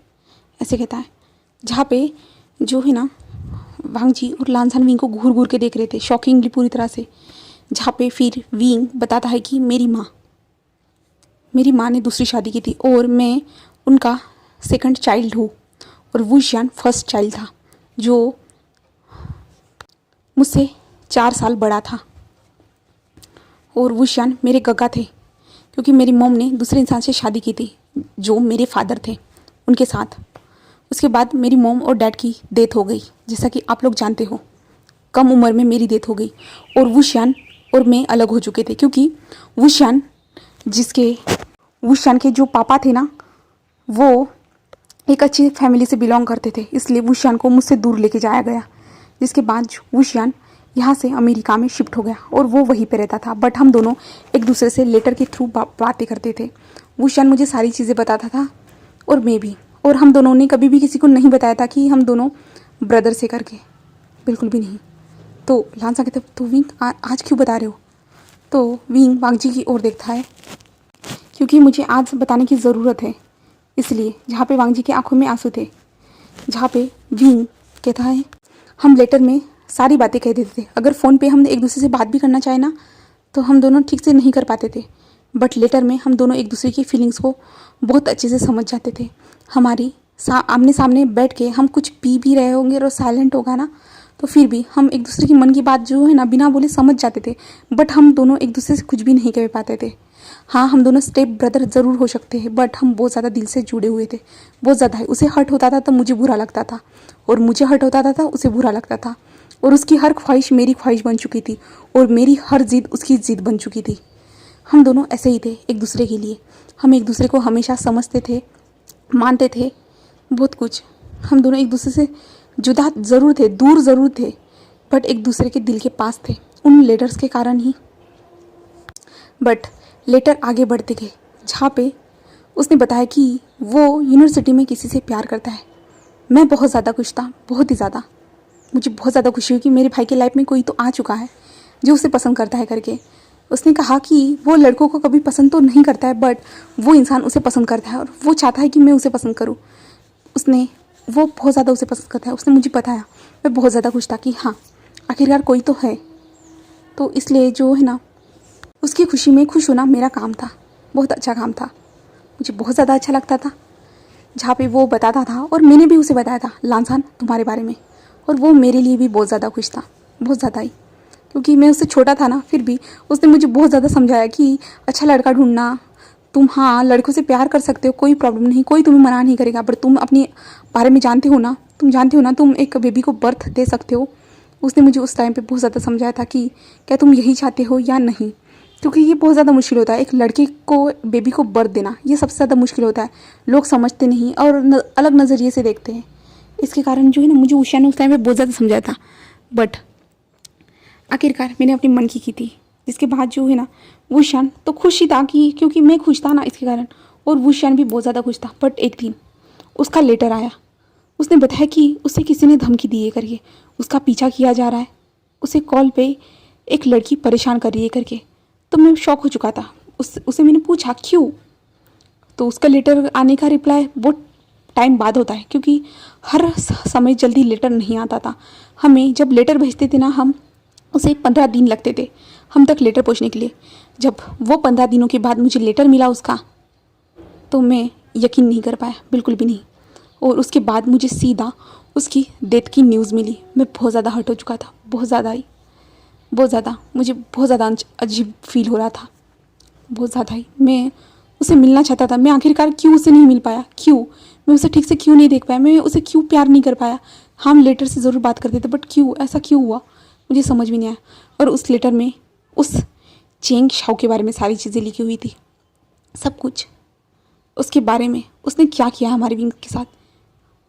ऐसे कहता है। जहाँ पे जो है ना वांगजी और लांझन विंग को घूर घूर के देख रहे थे शॉकिंगली पूरी तरह से। जहाँ पे फिर विंग बताता है कि मेरी माँ ने दूसरी शादी की थी और मैं उनका सेकंड चाइल्ड हूँ और वुशियान फर्स्ट चाइल्ड था जो मुझसे 4 साल बड़ा था। और वुशियान मेरे गगा थे, क्योंकि मेरी मॉम ने दूसरे इंसान से शादी की थी जो मेरे फादर थे उनके साथ। उसके बाद मेरी मॉम और डैड की डेथ हो गई, जैसा कि आप लोग जानते हो। कम उम्र में मेरी डेथ हो गई और वुशियान और मैं अलग हो चुके थे, क्योंकि वुशियान के जो पापा थे ना वो एक अच्छी फैमिली से बिलोंग करते थे, इसलिए वुशियान को मुझसे दूर लेके जाया गया। जिसके बाद वुशियान यहाँ से अमेरिका में शिफ्ट हो गया और वो वहीं पे रहता था। बट हम दोनों एक दूसरे से लेटर के थ्रू बातें करते थे। वुशियान मुझे सारी चीज़ें बताता था और मैं भी, और हम दोनों ने कभी भी किसी को नहीं बताया था कि हम दोनों ब्रदर से करके, बिल्कुल भी नहीं। तो लांझन कहते तो विंग आज क्यों बता रहे हो। तो विंग वांगजी की ओर देखता है, क्योंकि मुझे आज बताने की ज़रूरत है इसलिए। जहाँ पे वांगजी की आंखों में आंसू थे। जहाँ पे विंग कहता है हम लेटर में सारी बातें कह देते थे, अगर फ़ोन पे हम एक दूसरे से बात भी करना चाहे ना तो हम दोनों ठीक से नहीं कर पाते थे, बट लेटर में हम दोनों एक दूसरे की फीलिंग्स को बहुत अच्छे से समझ जाते थे। हमारी आमने सामने बैठ के हम कुछ पी भी रहे होंगे और साइलेंट होगा ना, तो फिर भी हम एक दूसरे की मन की बात जो है ना बिना बोले समझ जाते थे, बट हम दोनों एक दूसरे से कुछ भी नहीं कह पाते थे। हाँ हम दोनों स्टेप ब्रदर ज़रूर हो सकते हैं, बट हम बहुत ज़्यादा दिल से जुड़े हुए थे, बहुत ज़्यादा। उसे हर्ट होता था तो मुझे बुरा लगता था और मुझे हर्ट होता था तो उसे बुरा लगता था, और उसकी हर ख्वाहिश मेरी ख्वाहिश बन चुकी थी और मेरी हर जिद उसकी जिद बन चुकी थी। हम दोनों ऐसे ही थे एक दूसरे के लिए। हम एक दूसरे को हमेशा समझते थे, मानते थे, बहुत कुछ। हम दोनों एक दूसरे से जुदा ज़रूर थे, दूर ज़रूर थे, बट एक दूसरे के दिल के पास थे उन लेटर्स के कारण ही। बट लेटर आगे बढ़ते गए, जहाँ पे उसने बताया कि वो यूनिवर्सिटी में किसी से प्यार करता है। मैं बहुत ज़्यादा खुश था, बहुत ही ज़्यादा। मुझे बहुत ज़्यादा खुशी हुई कि मेरे भाई के लाइफ में कोई तो आ चुका है जो उसे पसंद करता है करके। उसने कहा कि वो लड़कों को कभी पसंद तो नहीं करता है, बट वो इंसान उसे पसंद करता है और वो चाहता है कि मैं उसे पसंद करूँ। वो बहुत ज़्यादा उसे पसंद करता है। उसने मुझे बताया। मैं बहुत ज़्यादा खुश था कि हाँ, आखिरकार कोई तो है। तो इसलिए जो है ना, उसकी खुशी में खुश होना मेरा काम था। बहुत अच्छा काम था, मुझे बहुत ज़्यादा अच्छा लगता था। जहाँ पे वो बताता था और मैंने भी उसे बताया था लांसान तुम्हारे बारे में, और वो मेरे लिए भी बहुत ज़्यादा खुश था, बहुत ज़्यादा ही। क्योंकि मैं उससे छोटा था ना, फिर भी उसने मुझे बहुत ज़्यादा समझाया कि अच्छा लड़का ढूंढना, तुम हाँ लड़कों से प्यार कर सकते हो, कोई प्रॉब्लम नहीं, कोई तुम्हें मना नहीं करेगा, पर तुम अपने बारे में जानते हो ना, तुम जानते हो ना, तुम एक बेबी को बर्थ दे सकते हो। उसने मुझे उस टाइम पे बहुत ज़्यादा समझाया था कि क्या तुम यही चाहते हो या नहीं, क्योंकि ये बहुत ज़्यादा मुश्किल होता है एक लड़के को बेबी को बर्थ देना। ये सबसे ज़्यादा मुश्किल होता है, लोग समझते नहीं और अलग नज़रिए से देखते हैं। इसके कारण जो है ना, मुझे उषा ने उस टाइम पे बहुत ज़्यादा समझाया था। बट आखिरकार मैंने अपनी मन की थी, जिसके बाद जो है ना, वुशान तो खुश ही था कि क्योंकि मैं खुश था ना इसके कारण, और वुशान भी बहुत ज़्यादा खुश था। बट एक दिन उसका लेटर आया। उसने बताया कि उसे किसी ने धमकी दी है करके, उसका पीछा किया जा रहा है, उसे कॉल पे एक लड़की परेशान कर रही है करके। तो मैं शॉक हो चुका था। उसे मैंने पूछा क्यों, तो उसका लेटर आने का रिप्लाई बहुत टाइम बाद होता है, क्योंकि हर समय जल्दी लेटर नहीं आता था। हमें जब लेटर भेजते थे ना, हम उसे 15 दिन लगते थे हम तक लेटर पहुंचने के लिए। जब वो 15 दिनों के बाद मुझे लेटर मिला उसका, तो मैं यकीन नहीं कर पाया, बिल्कुल भी नहीं। और उसके बाद मुझे सीधा उसकी डेथ की न्यूज़ मिली। मैं बहुत ज़्यादा हर्ट हो चुका था, बहुत ज़्यादा ही, बहुत ज़्यादा। मुझे बहुत ज़्यादा अजीब फील हो रहा था, बहुत ज़्यादा ही। मैं उसे मिलना चाहता था। मैं आखिरकार क्यों उसे नहीं मिल पाया, क्यों मैं उसे ठीक से क्यों नहीं देख पाया, मैं उसे क्यों प्यार नहीं कर पाया। हम लेटर से ज़रूर बात करते थे, बट क्यों ऐसा क्यों हुआ, मुझे समझ में नहीं आया। और उस लेटर में उस चेंग शाओ के बारे में सारी चीज़ें लिखी हुई थी, सब कुछ उसके बारे में, उसने क्या किया हमारे विंग के साथ।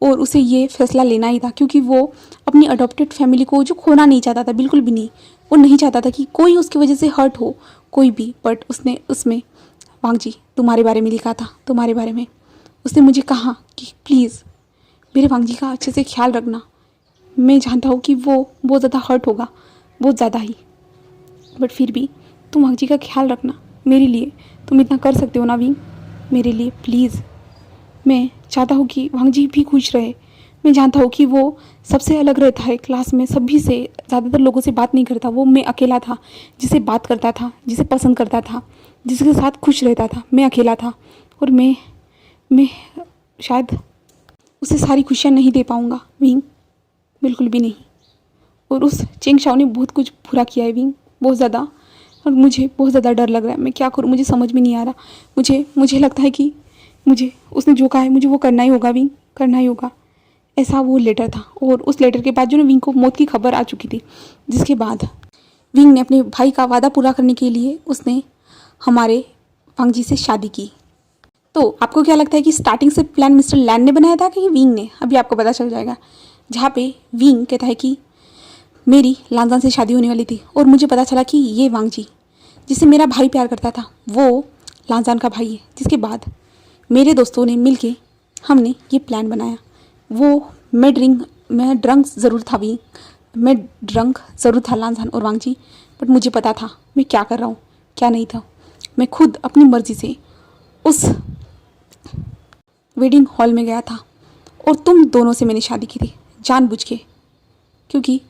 और उसे ये फैसला लेना ही था, क्योंकि वो अपनी अडॉप्टेड फैमिली को जो खोना नहीं चाहता था, बिल्कुल भी नहीं। वो नहीं चाहता था कि कोई उसकी वजह से हर्ट हो, कोई भी। बट उसने उसमें वांग जी तुम्हारे बारे में लिखा था, तुम्हारे बारे में। उसने मुझे कहा कि प्लीज़ मेरे वांग जी का अच्छे से ख्याल रखना। मैं जानता हूँ कि वो बहुत ज़्यादा हर्ट होगा, बहुत ज़्यादा ही, बट फिर भी तुम वांग जी का ख्याल रखना मेरे लिए। तुम इतना कर सकते हो ना विंग, मेरे लिए प्लीज़। मैं चाहता हूँ कि वांग जी भी खुश रहे। मैं जानता हूँ कि वो सबसे अलग रहता है क्लास में, सभी से, ज़्यादातर लोगों से बात नहीं करता। वो मैं अकेला था जिसे बात करता था, जिसे पसंद करता था, जिसके साथ खुश रहता था। मैं अकेला था, और मैं शायद उसे सारी खुशियाँ नहीं दे पाऊँगा विंग, बिल्कुल भी नहीं। और उस चेंग शाओ ने बहुत कुछ बुरा किया है विंग, बहुत ज़्यादा। और मुझे बहुत ज़्यादा डर लग रहा है, मैं क्या करूँ, मुझे समझ में नहीं आ रहा। मुझे लगता है कि मुझे उसने जो कहा है मुझे वो करना ही होगा विंग, करना ही होगा। ऐसा वो लेटर था। और उस लेटर के बाद जो ना, विंग को मौत की खबर आ चुकी थी, जिसके बाद विंग ने अपने भाई का वादा पूरा करने के लिए उसने हमारे वांग जी से शादी की। तो आपको क्या लगता है कि स्टार्टिंग से प्लान मिस्टर लैन ने बनाया था कि विंग ने? अभी आपको पता चल जाएगा। जहाँ पे विंग कहता है कि मेरी लांजान से शादी होने वाली थी, और मुझे पता चला कि ये वांग जी जिसे मेरा भाई प्यार करता था, वो लांजान का भाई है। जिसके बाद मेरे दोस्तों ने मिलके हमने ये प्लान बनाया। मैं ड्रंक ज़रूर था विंग, मैं ड्रंक ज़रूर था लांजान और वांग जी, बट मुझे पता था मैं क्या कर रहा हूँ, क्या नहीं था। मैं खुद अपनी मर्ज़ी से उस वेडिंग हॉल में गया था, और तुम दोनों से मैंने शादी की थी जानबूझ के, क्योंकि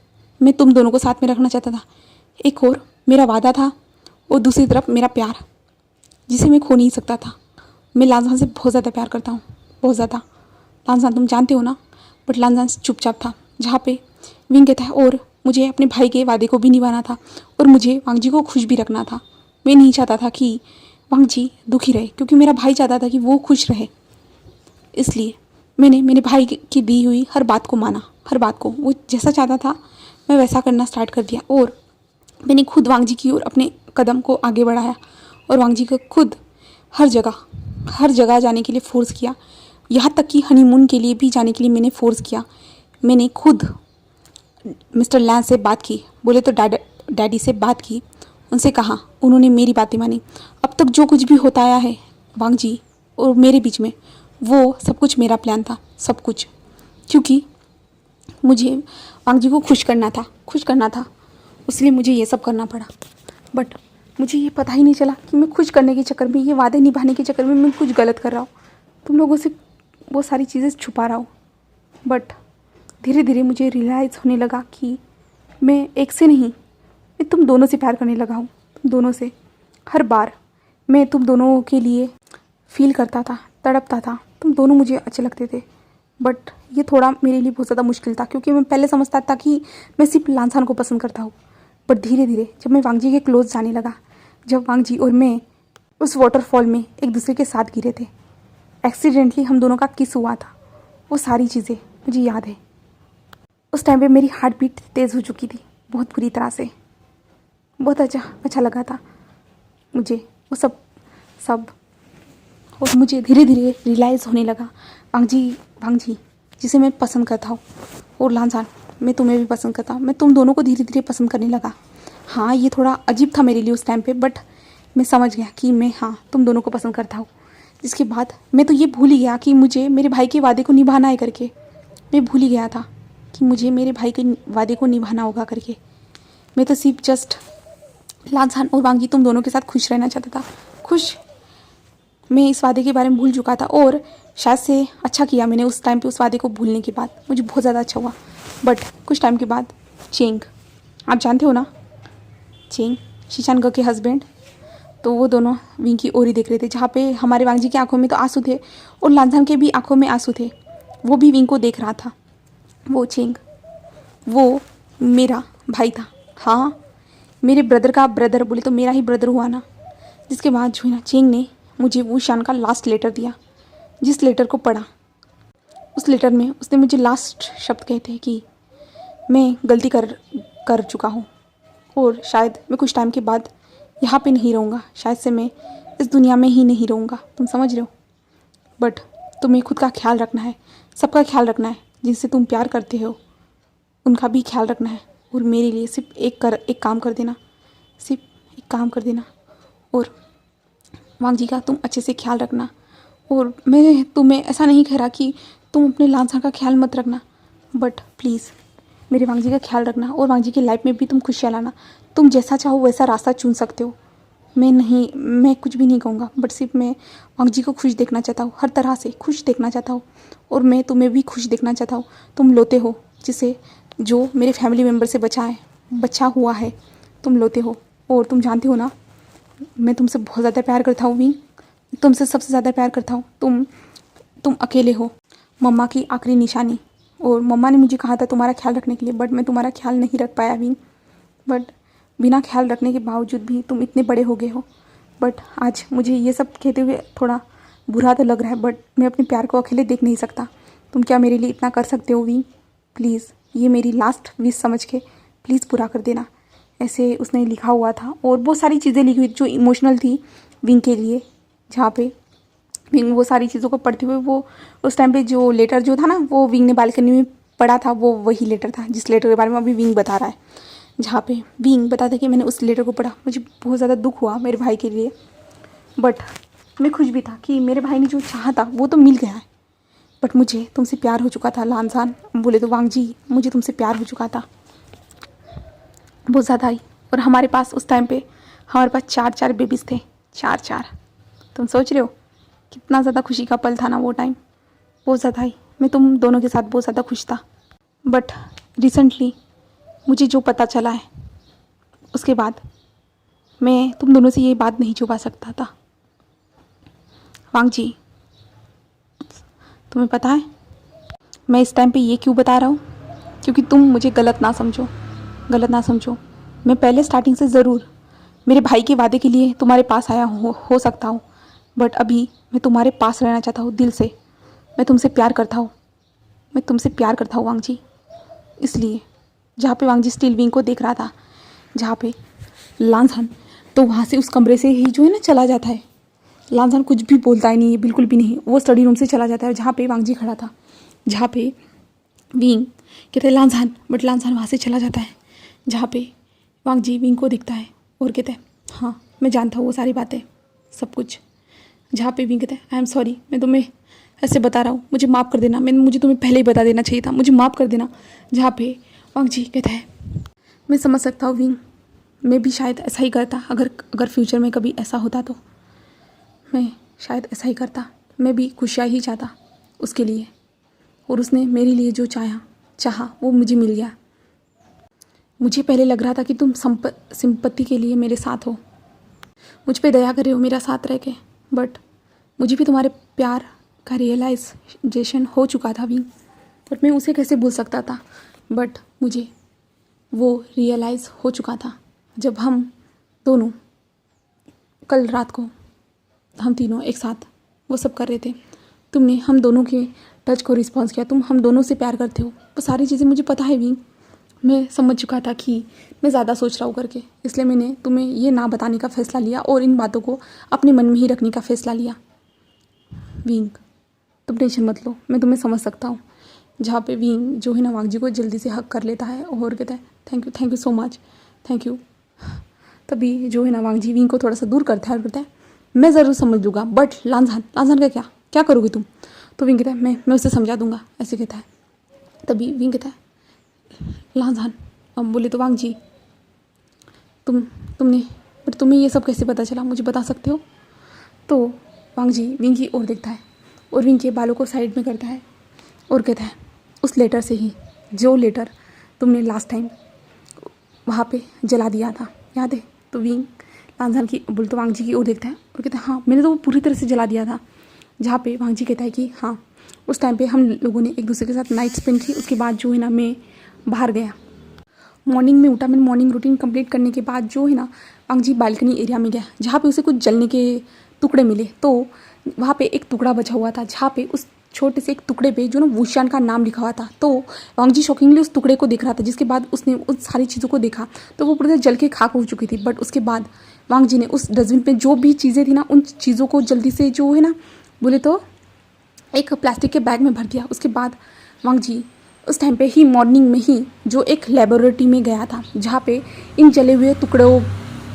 मैं तुम दोनों को साथ में रखना चाहता था। एक और मेरा वादा था, और दूसरी तरफ मेरा प्यार, जिसे मैं खो नहीं सकता था। मैं लांजान से बहुत ज़्यादा प्यार करता हूँ, बहुत ज़्यादा। लांजान तुम जानते हो ना, बट लांजान चुपचाप था। जहाँ पे विंग कहता है, और मुझे अपने भाई के वादे को भी निभाना था, और मुझे वांग जी को खुश भी रखना था। मैं नहीं चाहता था कि वांग जी दुखी रहे, क्योंकि मेरा भाई चाहता था कि वो खुश रहे। इसलिए मैंने मेरे भाई की दी हुई हर बात को माना, हर बात को। वो जैसा चाहता था मैं वैसा करना स्टार्ट कर दिया, और मैंने खुद वांग जी की ओर अपने कदम को आगे बढ़ाया, और वांग जी को खुद हर जगह जाने के लिए फोर्स किया। यहाँ तक कि हनीमून के लिए भी जाने के लिए मैंने फोर्स किया। मैंने खुद मिस्टर लैंस से बात की, बोले तो डैडी से बात की, उनसे कहा, उन्होंने मेरी बातें मानी। अब तक जो कुछ भी होता आया है वांग जी और मेरे बीच में, वो सब कुछ मेरा प्लान था, सब कुछ, क्योंकि मुझे वांग जी को खुश करना था, इसलिए मुझे ये सब करना पड़ा। बट मुझे ये पता ही नहीं चला कि मैं खुश करने के चक्कर में, ये वादे निभाने के चक्कर में मैं कुछ गलत कर रहा हूँ, तुम लोगों से वो सारी चीज़ें छुपा रहा हूँ। बट धीरे धीरे मुझे रियलाइज़ होने लगा कि मैं एक से नहीं, मैं तुम दोनों से प्यार करने लगा हूँ, तुम दोनों से। हर बार मैं तुम दोनों के लिए फील करता था, तड़पता था, तुम दोनों मुझे अच्छे लगते थे। बट ये थोड़ा मेरे लिए बहुत ज़्यादा मुश्किल था, क्योंकि मैं पहले समझता था कि मैं सिर्फ लांसान को पसंद करता हूँ। बट धीरे धीरे जब मैं वांग जी के क्लोज जाने लगा, जब वांग जी और मैं उस वाटरफॉल में एक दूसरे के साथ गिरे थे, एक्सीडेंटली हम दोनों का किस हुआ था, वो सारी चीज़ें मुझे याद है। उस टाइम पे मेरी हार्ट बीट तेज़ हो चुकी थी बहुत बुरी तरह से। बहुत अच्छा लगा था मुझे वो सब और मुझे धीरे धीरे रियलाइज़ होने लगा, वांग जी जिसे मैं पसंद करता हूँ, और लांसान मैं तुम्हें भी पसंद करता हूँ। मैं तुम दोनों को धीरे धीरे पसंद करने लगा। हाँ, ये थोड़ा अजीब था मेरे लिए उस टाइम पे, बट मैं समझ गया कि मैं तुम दोनों को पसंद करता हूँ। जिसके बाद मैं तो ये भूल ही गया कि मुझे मेरे भाई के वादे को निभाना है करके। मैं भूल ही गया था कि मुझे मेरे भाई के वादे को निभाना होगा करके। मैं तो सिर्फ जस्ट लांसान और वांग जी तुम दोनों के साथ खुश रहना चाहता था, खुश। मैं इस वादे के बारे में भूल चुका था, और शायद से अच्छा किया मैंने उस टाइम पे उस वादे को भूलने के बाद, मुझे बहुत ज़्यादा अच्छा हुआ। बट कुछ टाइम के बाद चेंग, आप जानते हो ना, चेंग शीशानग के हस्बैंड, तो वो दोनों विंग की ओर ही देख रहे थे, जहाँ पे हमारे वांग जी की आंखों में तो आंसू थे और लांसान के भी आंखों में आंसू थे। वो भी विंग को देख रहा था। वो चेंग, वो मेरा भाई था, हाँ, मेरे ब्रदर का ब्रदर, बोले तो मेरा ही ब्रदर हुआ ना। जिसके बाद जो है ना, चेंग ने मुझे वो शान का लास्ट लेटर दिया। जिस लेटर को पढ़ा, उस लेटर में उसने मुझे लास्ट शब्द कहे थे कि मैं गलती कर चुका हूँ, और शायद मैं कुछ टाइम के बाद यहाँ पे नहीं रहूँगा, शायद से मैं इस दुनिया में ही नहीं रहूँगा, तुम समझ रहे हो। बट तुम्हें खुद का ख्याल रखना है, सबका ख्याल रखना है, जिनसे तुम प्यार करते हो उनका भी ख्याल रखना है, और मेरे लिए सिर्फ एक काम कर देना, सिर्फ एक काम कर देना। और वांग जी का तुम अच्छे से ख्याल रखना। और मैं तुम्हें ऐसा नहीं कह रहा कि तुम अपने लांसान का ख्याल मत रखना, बट प्लीज़ मेरे वांग जी का ख्याल रखना, और वांग जी की लाइफ में भी तुम खुशियाँ लाना। तुम जैसा चाहो वैसा रास्ता चुन सकते हो, मैं कुछ भी नहीं कहूँगा, बट सिर्फ मैं वांग जी को खुश देखना चाहता हूँ, हर तरह से खुश देखना चाहता हूँ, और मैं तुम्हें भी खुश देखना चाहता हूँ। तुम लोते हो, जिसे जो मेरे फैमिली मेम्बर से बचा हुआ है, तुम लोते हो। और तुम जानते हो ना, मैं तुमसे बहुत ज़्यादा प्यार करता हूँ विंग, तुमसे सबसे ज़्यादा प्यार करता हूँ। तुम अकेले हो, मम्मा की आखिरी निशानी, और मम्मा ने मुझे कहा था तुम्हारा ख्याल रखने के लिए, बट मैं तुम्हारा ख्याल नहीं रख पाया विंग। बट बिना ख्याल रखने के बावजूद भी तुम इतने बड़े हो गए हो। बट आज मुझे ये सब कहते हुए थोड़ा बुरा तो लग रहा है, बट मैं अपने प्यार को अकेले देख नहीं सकता। तुम क्या मेरे लिए इतना कर सकते हो विंग? प्लीज़, ये मेरी लास्ट विश समझ के प्लीज़ पूरा कर देना। ऐसे उसने लिखा हुआ था, और बहुत सारी चीज़ें लिखी हुई जो इमोशनल थी विंग के लिए, जहाँ पे विंग वो सारी चीज़ों को पढ़ते हुए, वो उस टाइम पे जो लेटर जो था ना, वो विंग ने बालकनी में पढ़ा था, वो वही लेटर था जिस लेटर के बारे में अभी विंग बता रहा है। जहाँ पे विंग बताता कि मैंने उस लेटर को पढ़ा, मुझे बहुत ज़्यादा दुख हुआ मेरे भाई के लिए, बट मैं खुश भी था कि मेरे भाई ने जो चाहा था वो तो मिल गया है। बट मुझे तुमसे प्यार हो चुका था लांसान, बोले तो वांग जी, मुझे तुमसे प्यार हो चुका था बहुत ज़्यादा ही। और हमारे पास उस टाइम पे हमारे पास 4 बेबीज़ थे, 4। तुम सोच रहे हो कितना ज़्यादा खुशी का पल था ना वो टाइम, बहुत ज़्यादा ही। मैं तुम दोनों के साथ बहुत ज़्यादा खुश था। बट रिसेंटली मुझे जो पता चला है, उसके बाद मैं तुम दोनों से ये बात नहीं छुपा सकता था। वांग जी, तुम्हें पता है मैं इस टाइम पे ये क्यों बता रहा हूँ? क्योंकि तुम मुझे गलत ना समझो। मैं पहले स्टार्टिंग से ज़रूर मेरे भाई के वादे के लिए तुम्हारे पास आया हो सकता हूँ, बट अभी मैं तुम्हारे पास रहना चाहता हूँ दिल से। मैं तुमसे प्यार करता हूँ वांग जी। इसलिए जहाँ पे वांग जी स्टील विंग को देख रहा था, जहाँ पे लांसान, तो वहाँ से उस कमरे से ही जो है ना चला जाता है, लांजान कुछ भी बोलता ही नहीं है, बिल्कुल भी नहीं। वो स्टडी रूम से चला जाता है जहाँ पे वांग जी खड़ा था, जहाँ पे विंग कहते हैं लांजान, बट लांजान वहाँ से चला जाता है जहाँ पे वांग जी विंग को दिखता है और कहते हैं हाँ मैं जानता हूँ वो सारी बातें सब कुछ। जहाँ पे विंग कहते हैं आई एम सॉरी, मैं तुम्हें ऐसे बता रहा हूँ, मुझे माफ़ कर देना, मुझे तुम्हें पहले ही बता देना चाहिए था, मुझे माफ़ कर देना। जहाँ पे वांग जी कहता है मैं समझ सकता हूँ विंग, मैं भी शायद ऐसा ही करता, अगर फ्यूचर में कभी ऐसा होता तो मैं शायद ऐसा ही करता, मैं भी खुशियाँ ही चाहता उसके लिए, और उसने मेरे लिए जो चाहा वो मुझे मिल गया। मुझे पहले लग रहा था कि तुम सिंपत्ति के लिए मेरे साथ हो, मुझ पे दया कर रहे हो मेरा साथ रह के, बट मुझे भी तुम्हारे प्यार का रियलाइजेशन हो चुका था भी, बट मैं उसे कैसे भूल सकता था। बट मुझे वो रियलाइज़ हो चुका था जब हम दोनों कल रात को हम तीनों एक साथ वो सब कर रहे थे, तुमने हम दोनों के टच को रिस्पॉन्स किया, तुम हम दोनों से प्यार करते हो, वो सारी चीज़ें मुझे पता है भी। मैं समझ चुका था कि मैं ज़्यादा सोच रहा हूँ करके, इसलिए मैंने तुम्हें ये ना बताने का फ़ैसला लिया और इन बातों को अपने मन में ही रखने का फ़ैसला लिया। विंग तुम टेंशन मत लो, मैं तुम्हें समझ सकता हूँ। जहाँ पे विंग जो है ना वांग जी को जल्दी से हक कर लेता है और कहता है thank you so much, thank you. तभी जो है ना वांग जी विंग को थोड़ा सा दूर करता है और कहता है मैं ज़रूर समझ लूँगा, बट लांजान का क्या करोगे तुम? तो विंग कहता है मैं उसे समझा दूंगा, ऐसे कहता है। तभी विंग कहता है लांजान, अब बोले तो वांग जी तुम्हें ये सब कैसे पता चला, मुझे बता सकते हो? तो वांग जी विंग की ओर देखता है और विंग के बालों को साइड में करता है और कहता है उस लेटर से ही, जो लेटर तुमने लास्ट टाइम वहाँ पे जला दिया था, याद है? तो विंग लांजान की बोल तो वांग जी की ओर देखता है और कहता है हाँ मैंने तो वो पूरी तरह से जला दिया था। जहाँ पे वांग जी कहता है कि हाँ उस टाइम पे हम लोगों ने एक दूसरे के साथ नाइट स्पेंड की, उसके बाद जो है ना मैं बाहर गया, मॉर्निंग में उठा, मैंने मॉर्निंग रूटीन कंप्लीट करने के बाद जो है ना वांग जी बालकनी एरिया में गया, जहाँ पे उसे कुछ जलने के टुकड़े मिले। तो वहाँ पे एक टुकड़ा बचा हुआ था, जहाँ पे उस छोटे से एक टुकड़े पे जो ना वुशियान का नाम लिखा हुआ था। तो वांग जी शॉकिंगली उस टुकड़े को देख रहा था, जिसके बाद उसने उन सारी चीज़ों को देखा तो वो पूरी तरह जल के खाक हो चुकी थी। बट उसके बाद वांग जी ने उस डस्टबिन पे जो भी चीज़ें थी ना, उन चीज़ों को जल्दी से जो है ना बोले तो एक प्लास्टिक के बैग में भर दिया। उसके बाद वांग जी उस टाइम पे ही मॉर्निंग में ही जो एक लेबोरेटरी में गया था, जहाँ पे इन जले हुए टुकड़ों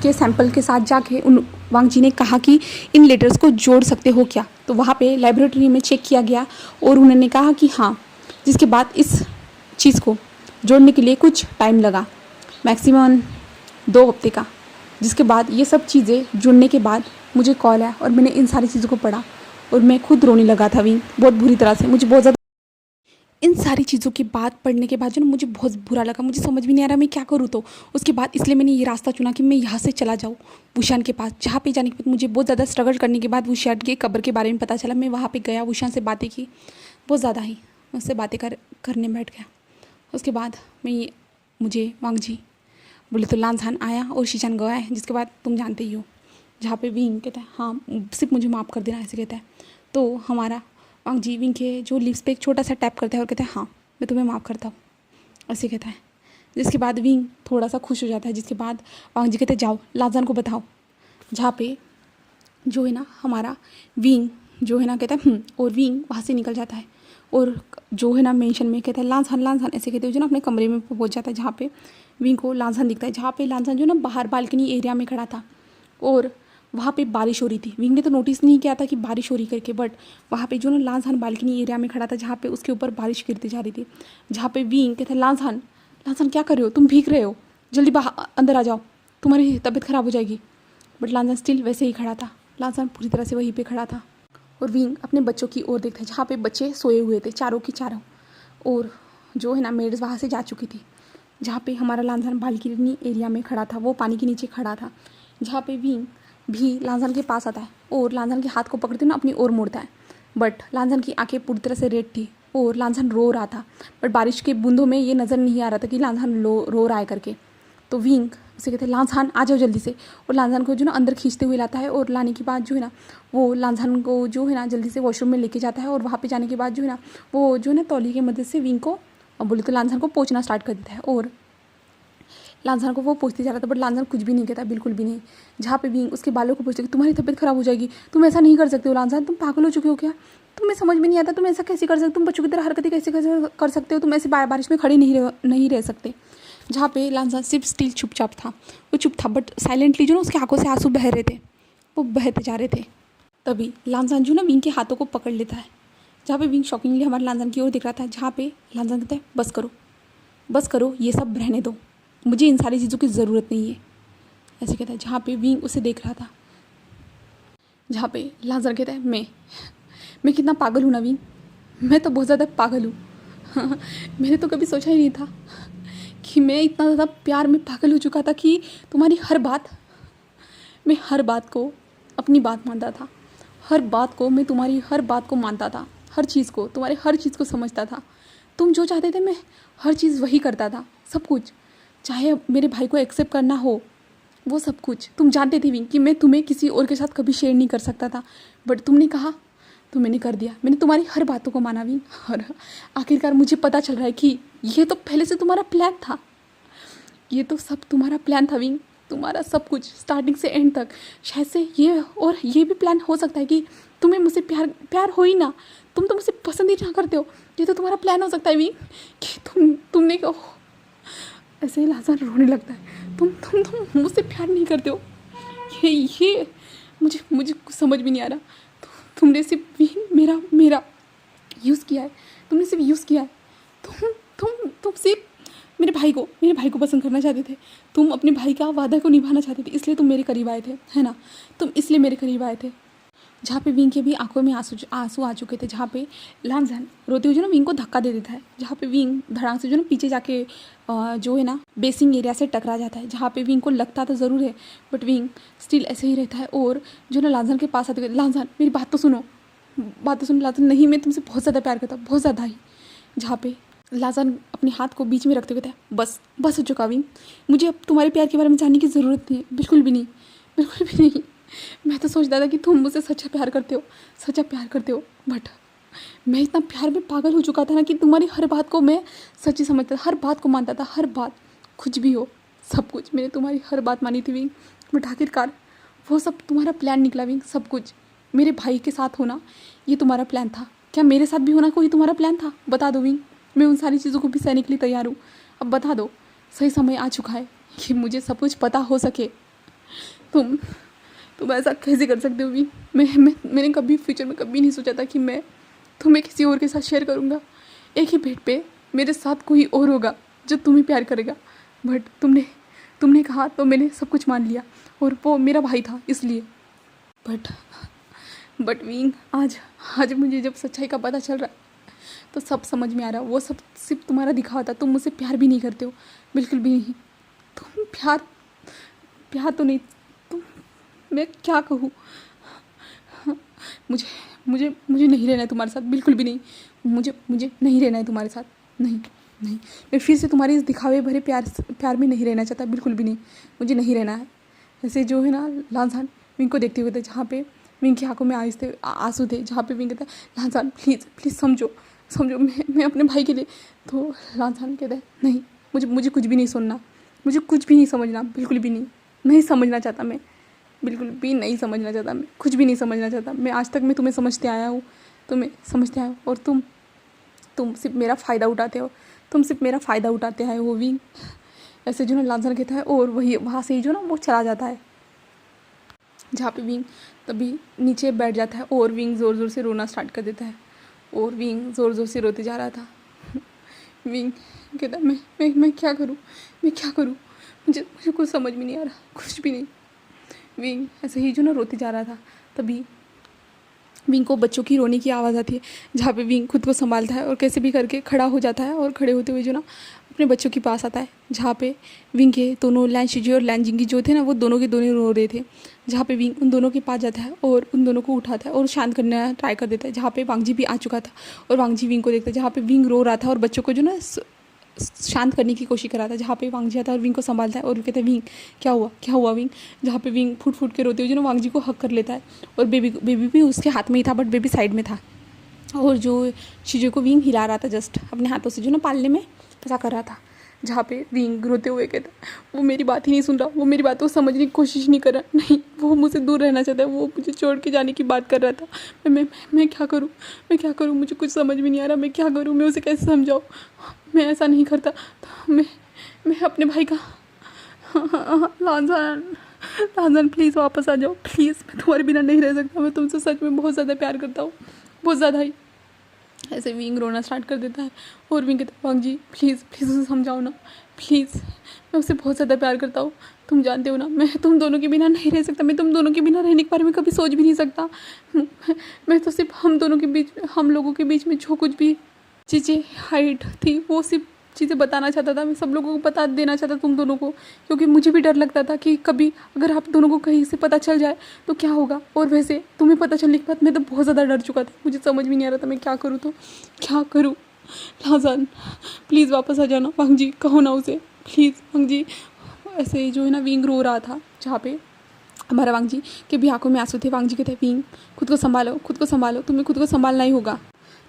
के सैंपल के साथ जाके उन वांग जी ने कहा कि इन लेटर्स को जोड़ सकते हो क्या। तो वहाँ पे लेबोरेटरी में चेक किया गया और उन्होंने कहा कि हाँ, जिसके बाद इस चीज़ को जोड़ने के लिए कुछ टाइम लगा, मैक्सिमम 2 हफ्ते का। जिसके बाद ये सब चीज़ें जुड़ने के बाद मुझे कॉल आया और मैंने इन सारी चीज़ों को पढ़ा और मैं खुद रोने लगा था भी, बहुत बुरी तरह से। मुझे बहुत ज़्यादा इन सारी चीज़ों की बात पढ़ने के बाद जो ना मुझे बहुत बुरा लगा, मुझे समझ भी नहीं आ रहा मैं क्या करूँ। तो उसके बाद इसलिए मैंने ये रास्ता चुना कि मैं यहाँ से चला जाऊँ वुशान के पास। जहाँ पे जाने के बाद मुझे बहुत ज़्यादा स्ट्रगल करने के बाद वुशान की कब्र के बारे में पता चला। मैं वहाँ पे गया, वुशान से बातें की, बहुत ज़्यादा ही उससे बातें करने बैठ गया। उसके बाद मुझे वांग जी बोले तो लांजान आया और शीशान गया है, जिसके बाद तुम जानते ही हो। जहाँ पे विंग कहता है हाँ सिर्फ मुझे माफ़ कर देना, ऐसे कहता है। तो हमारा वांग जी विंग के जो लिप्स पे एक छोटा सा टैप करता है और कहता है हाँ मैं तुम्हें माफ़ करता हूँ, ऐसे कहता है। जिसके बाद विंग थोड़ा सा खुश हो जाता है। जिसके बाद वांग जी कहते हैं जाओ लांजान को बताओ। जहाँ पे जो है ना हमारा विंग जो है ना कहता है और विंग वहाँ से निकल जाता है और जो है ना मेंशन में कहता है लांजान ऐसे कहते हुए जो ना अपने कमरे में पहुँच जाता है, जहाँ पे विंग को लांजान दिखता है। जहाँ पे लांजान जो ना बाहर बालकनी एरिया में खड़ा था और वहाँ पे बारिश हो रही थी। विंग ने तो नोटिस नहीं किया था कि बारिश हो रही करके, बट वहाँ पे जो ना लांजान बालकनी एरिया में खड़ा था, जहाँ पे उसके ऊपर बारिश गिरती जा रही थी। जहाँ पे विंग कहता है लांजान क्या कर रहे हो, तुम भीग रहे हो, जल्दी बाहर अंदर आ जाओ, तुम्हारी तबीयत ख़राब हो जाएगी। बट लांजान स्टिल वैसे ही खड़ा था, लांजान पूरी तरह से वहीं पर खड़ा था। और विंग अपने बच्चों की ओर देखता है, जहाँ पे बच्चे सोए हुए थे चारों की चारों, और जो है ना मेड्स वहाँ से जा चुकी थी। जहाँ पे हमारा लांजान बालकनी एरिया में खड़ा था, वो पानी के नीचे खड़ा था। जहाँ पे विंग भी लांजान के पास आता है और लांजान के हाथ को पकड़ते ना अपनी ओर मोड़ता है। बट लांजान की आंखें पूरी तरह से रेड थी और लांजान रो रहा था, बट बारिश के बूंदों में ये नज़र नहीं आ रहा था कि लांजान रो रहा है करके। तो विंग उसे कहते हैं लांजान आ जाओ जल्दी से, और लांजान को जो ना अंदर खींचते हुए लाता है। और लाने के बाद जो है ना वो लांजान को जो है ना जल्दी से वॉशरूम में लेके जाता है। और वहाँ पे जाने के बाद जो है ना वो जो है ना तौलिए की मदद से विंग को बोले तो लांजान को पोंछना स्टार्ट कर देता है। और लांसान को वो पूछते जा रहा था, बट लांसान कुछ भी नहीं कहता, बिल्कुल भी नहीं। जहाँ पे विंग उसके बालों को पूछते कि तुम्हारी तबीयत खराब हो जाएगी, तुम ऐसा नहीं कर सकते हो लांसान, तुम पागल हो चुके हो क्या, तुम्हें समझ में नहीं आता, तुम ऐसा कैसे कर सकते हो, तुम बच्चों की तरह हरकतें कैसे कर सकते हो, तुम ऐसे बारिश में खड़े नहीं रह सकते। जहाँ पे लांसान सिर्फ स्टिल चुपचाप था, वो चुप था, बट साइलेंटली जो ना उसकी आंखों से आंसू बह रहे थे, वो बहते जा रहे थे। तभी लांसान जो ना विंग के हाथों को पकड़ लेता है, जहाँ पे विंग शॉकिंगली हमारे लांसान की ओर दिख रहा था। जहाँ पे लांसान कहता है बस करो, ये सब रहने दो, मुझे इन सारी चीज़ों की ज़रूरत नहीं है, ऐसे कहता है। जहाँ पे विंग उसे देख रहा था, जहाँ पे लांसान कहता है मैं कितना पागल हूँ ना विंग, मैं तो बहुत ज़्यादा पागल हूँ। मैंने तो कभी सोचा ही नहीं था कि मैं इतना ज़्यादा प्यार में पागल हो चुका था कि तुम्हारी मैं हर बात को अपनी बात मानता था, हर बात को मैं तुम्हारी हर बात को मानता था, हर चीज़ को, तुम्हारे हर चीज़ को समझता था। तुम जो चाहते थे मैं हर चीज़ वही करता था, सब कुछ, चाहे मेरे भाई को एक्सेप्ट करना हो, वो सब कुछ तुम जानते थे भी कि मैं तुम्हें किसी और के साथ कभी शेयर नहीं कर सकता था, बट तुमने कहा तो मैंने कर दिया। मैंने तुम्हारी हर बातों को माना भी, और आखिरकार मुझे पता चल रहा है कि ये तो पहले से तुम्हारा प्लान था, ये तो सब तुम्हारा प्लान था विंग, तुम्हारा सब कुछ स्टार्टिंग से एंड तक। शायद से ये भी प्लान हो सकता है कि तुम्हें मुझसे प्यार हो ही ना, तुम तो मुझसे पसंद ही ना करते हो, ये तो तुम्हारा प्लान हो सकता है विंग कि तुमने ऐसे ही लांसान रोने लगता है, तुम मुझसे प्यार नहीं करते हो, ये मुझे कुछ समझ भी नहीं आ रहा। तुमने सिर्फ विंग मेरा यूज़ किया है, तुमने सिर्फ यूज़ किया है, तुम सिर्फ मेरे भाई को पसंद करना चाहते थे, तुम अपने भाई का वादा को निभाना चाहते थे, इसलिए तुम मेरे करीब आए थे, है ना, तुम इसलिए मेरे करीब आए थे। जहाँ पे विंग के भी आंखों में आंसू आ चुके थे। जहाँ पे लांसान रोते हुए जो ना विंग को धक्का दे देता है, जहाँ पे विंग धड़ाम से जो ना पीछे जाके जो है ना बेसिंग एरिया से टकरा जाता है। जहाँ पे विंग को लगता तो ज़रूर है, बट विंग स्टिल ऐसे ही रहता है। और जो ना लांसान के पास आते हुए, लांसान मेरी बात तो सुनो लांसान, नहीं मैं तुमसे बहुत ज़्यादा प्यार करता हूँ, बहुत ज़्यादा ही। जहाँ पे लांसान अपने हाथ को बीच में रखते हुए कहता है बस हो चुका विंग, मुझे अब तुम्हारे प्यार के बारे में जानने की ज़रूरत नहीं है, बिल्कुल भी नहीं। मैं तो सोचता था कि तुम मुझसे सच्चा प्यार करते हो, बट मैं इतना प्यार में पागल हो चुका था ना कि तुम्हारी हर बात को मैं सच्ची समझता था, हर बात को मानता था, हर बात, कुछ भी हो, सब कुछ मैंने तुम्हारी हर बात मानी थी विंग, बट आखिरकार वो सब तुम्हारा प्लान निकला विंग। सब कुछ मेरे भाई के साथ होना ये तुम्हारा प्लान था, क्या मेरे साथ भी होना कोई तुम्हारा प्लान था? बता दो विंग, मैं उन सारी चीज़ों को भी सहने के लिए तैयार हूँ। अब बता दो, सही समय आ चुका है कि मुझे सब कुछ पता हो सके। तुम ऐसा कैसे कर सकते हो भी? मैंने कभी फ्यूचर में कभी नहीं सोचा था कि मैं तुम्हें किसी और के साथ शेयर करूँगा। एक ही बेड पे मेरे साथ कोई और होगा जो तुम्हें प्यार करेगा, बट तुमने कहा तो मैंने सब कुछ मान लिया, और वो मेरा भाई था इसलिए। बट विंग, आज मुझे जब सच्चाई का पता चल रहा है तो सब समझ में आ रहा है, वो सब सिर्फ तुम्हारा दिखावा था। तुम मुझसे प्यार भी नहीं करते हो, बिल्कुल भी नहीं। तुम प्यार तो नहीं, मैं क्या कहूँ, मुझे नहीं रहना है तुम्हारे साथ, बिल्कुल भी नहीं। मुझे नहीं रहना है तुम्हारे साथ, नहीं। मैं फिर से तुम्हारे इस दिखावे भरे प्यार में नहीं रहना चाहता, बिल्कुल भी नहीं, मुझे नहीं रहना है। ऐसे जो है ना लांसान विंग को देखते हुए थे, जहाँ पे विंग की आंखों में आंसू थे, जहाँ पे विंग कहता है लांसान प्लीज़ समझो मैं अपने भाई के लिए। तो लांसान कहता है नहीं, मुझे कुछ भी नहीं सुनना, मुझे कुछ भी नहीं समझना, बिल्कुल भी नहीं समझना चाहता मैं, बिल्कुल भी नहीं समझना चाहता मैं, कुछ भी नहीं समझना चाहता मैं। आज तक मैं तुम्हें समझते आया हूँ, और तुम सिर्फ मेरा फ़ायदा उठाते आए हो विंग। ऐसे जो ना लांसान कहता है, और वहाँ से ही जो ना वो चला जाता है। जहाँ पे विंग तभी नीचे बैठ जाता है, और विंग ज़ोर से रोना स्टार्ट कर देता है, और विंग ज़ोर से रोते जा रहा था। विंग कहता है मैं क्या करूँ, मुझे कुछ समझ में नहीं आ रहा, कुछ भी नहीं। विंग ऐसे ही जो ना रोते जा रहा था, तभी विंग को बच्चों की रोने की आवाज़ आती है, जहाँ पे विंग खुद को संभालता है और कैसे भी करके खड़ा हो जाता है, और खड़े होते हुए जो ना अपने बच्चों के पास आता है, जहाँ पे विंग के दोनों लैंशिजी और लैंजिंगी जो थे ना, वो दोनों के दोनों रो रहे थे। जहाँ पे विंग उन दोनों के पास जाता है और उन दोनों को उठाता है और शांत करने का ट्राई कर देता है। जहाँ पे वांगजी भी आ चुका था, और वांगजी विंग को देखता है, जहाँ पे विंग रो रहा था और बच्चों को जो ना शांत करने की कोशिश कर रहा था। जहाँ पे वांगजी आता है और विंग को संभालता है और कहता है विंग क्या हुआ विंग। जहाँ पे विंग फूट के रोते हुए जो ना वांगजी को हक कर लेता है, और बेबी भी उसके हाथ में ही था, बट बेबी साइड में था, और जो शिजो को विंग हिला रहा था जस्ट अपने हाथों से जो ना पालने में ऐसा कर रहा था। जहाँ पे विंग रोते हुए कहता है वो मेरी बात ही नहीं सुन रहा, वो मेरी बात को समझने की कोशिश नहीं कर रहा, नहीं वो मुझसे दूर रहना चाहता है, वो मुझे छोड़ के जाने की बात कर रहा था। मैं क्या करूँ, मैं क्या करूँ, मुझे कुछ समझ में नहीं आ रहा, मैं क्या करूँ, मैं उसे कैसे समझाऊँ। मैं ऐसा नहीं करता तो मैं अपने भाई का लांजान प्लीज़ वापस आ जाओ प्लीज़, मैं तुम्हारे बिना नहीं रह सकता, मैं तुमसे सच में बहुत ज़्यादा प्यार करता हूँ, बहुत ज़्यादा ही। ऐसे विंग रोना स्टार्ट कर देता है और विंग कहता है वांग जी प्लीज़ प्लीज़ उसे समझाओ ना प्लीज़, मैं उससे बहुत ज़्यादा प्यार करता हूँ, तुम जानते हो ना मैं तुम दोनों के बिना नहीं रह सकता, मैं तुम दोनों के बिना रहने के बारे में कभी सोच भी नहीं सकता। मैं तो सिर्फ हम दोनों के बीच, हम लोगों के बीच में जो कुछ भी चीज़ें हाइट थी वो सिर्फ चीज़ें बताना चाहता था, मैं सब लोगों को बता देना चाहता तुम दोनों को, क्योंकि मुझे भी डर लगता था कि कभी अगर आप दोनों को कहीं से पता चल जाए तो क्या होगा। और वैसे तुम्हें पता चलने के बाद मैं तो बहुत ज़्यादा डर चुका था, मुझे समझ भी नहीं आ रहा था मैं क्या करूँ, तो क्या करूँ। लाजान प्लीज़ वापस आ जाना, वांग जी कहो ना उसे प्लीज़ वांग जी। ऐसे जो है ना विंग रो रहा था, जहाँ पे हमारा वांग जी के भी आंखों में आंसू थे। वांग जी कहते विंग खुद को संभालो, खुद को संभालो, तुम्हें खुद को संभालना ही होगा,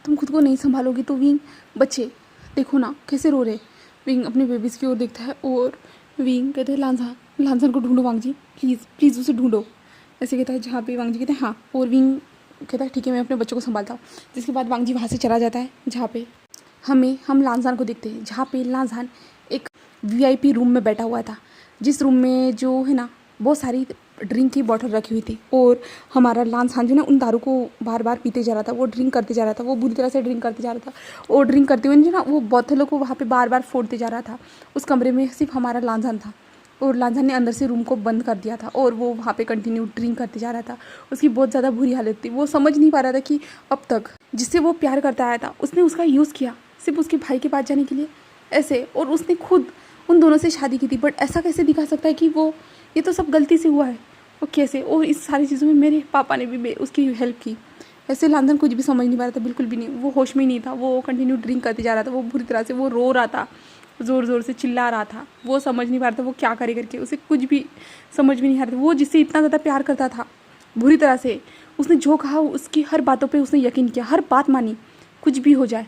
तुम खुद को नहीं संभालोगी तो विंग बच्चे देखो ना कैसे रो रहे। विंग अपने बेबीज़ की ओर देखता है और विंग कहते हैं लांसान को ढूंढो वांग जी प्लीज़ प्लीज़ उसे ढूंढो, ऐसे कहता है। जहाँ पे वांग जी कहते हैं हाँ, और विंग कहता है ठीक है मैं अपने बच्चों को संभालता हूँ। जिसके बाद वांग जी वहाँ से चला जाता है, जहाँ पे हम लांसान को देखते हैं, जहाँ पे लांसान एक वीआईपी रूम में बैठा हुआ था, जिस रूम में जो है ना बहुत सारी ड्रिंक की बॉटल रखी हुई थी। और हमारा लांसान जो ना उन दारू को बार बार पीते जा रहा था, वो ड्रिंक करते जा रहा था, वो बुरी तरह से ड्रिंक करते जा रहा था। और ड्रिंक करते हुए जो ना वो बोतलों को वहाँ पे बार बार फोड़ते जा रहा था। उस कमरे में सिर्फ हमारा लांसान था और लांसान ने अंदर से रूम को बंद कर दिया था और वो वहाँ पे कंटिन्यू ड्रिंक करते जा रहा था। उसकी बहुत ज़्यादा बुरी हालत थी, वो समझ नहीं पा रहा था कि अब तक जिससे वो प्यार करता आया था उसने उसका यूज़ किया सिर्फ उसके भाई के पास जाने के लिए ऐसे, और उसने खुद उन दोनों से शादी की थी। बट ऐसा कैसे दिखा सकता है कि वो ये तो सब गलती से हुआ है, वो कैसे, और इस सारी चीज़ों में मेरे पापा ने भी उसकी हेल्प की। ऐसे लांसान कुछ भी समझ नहीं पा रहा था, बिल्कुल भी नहीं, वो होश में ही नहीं था, वो कंटिन्यू ड्रिंक करते जा रहा था, वो बुरी तरह से वो रो रहा था, ज़ोर ज़ोर से चिल्ला रहा था, वो समझ नहीं पा रहा था वो क्या करे करके, उसे कुछ भी समझ में नहीं आ रहा था। वो जिससे इतना ज़्यादा प्यार करता था बुरी तरह से, उसने जो कहा उसकी हर बातों पे उसने यकीन किया, हर बात मानी, कुछ भी हो जाए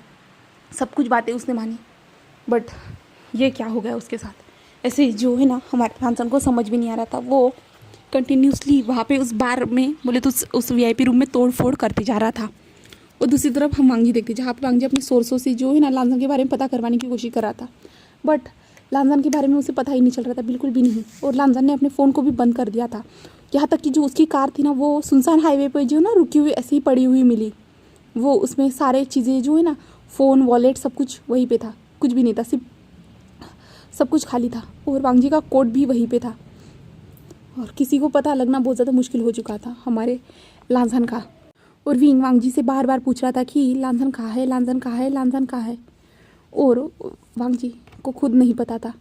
सब कुछ बातें उसने मानी। बट ये क्या हो गया उसके साथ, ऐसे जो है ना हमारे लांसान को समझ भी नहीं आ रहा था। वो कंटिन्यूसली वहाँ पे उस बार में बोले तो उस वीआईपी रूम में तोड़ फोड़ करते जा रहा था। और दूसरी तरफ हम वांग जी देखते, जहाँ पे वांग जी अपने सोर्सों से जो है ना लांसान के बारे में पता करवाने की कोशिश कर रहा था। बट लांसान के बारे में उसे पता ही नहीं चल रहा था, बिल्कुल भी नहीं। और लांसान ने अपने फ़ोन को भी बंद कर दिया था, यहाँ तक कि जो उसकी कार थी ना वो सुनसान हाईवे पर जो ना रुकी हुई ऐसी ही पड़ी हुई मिली। वो उसमें सारे चीज़ें जो है ना फ़ोन वॉलेट सब कुछ वहीं पे था, कुछ भी नहीं था, सिर्फ सब कुछ खाली था। और वांग जी का कोट भी वहीं पे था और किसी को पता लगना बहुत ज़्यादा मुश्किल हो चुका था हमारे लांसान का। और विंग वांग जी से बार बार पूछ रहा था कि लांसान कहाँ है, लांसान कहाँ है, लांसान कहाँ है। और वांग जी को खुद नहीं पता था।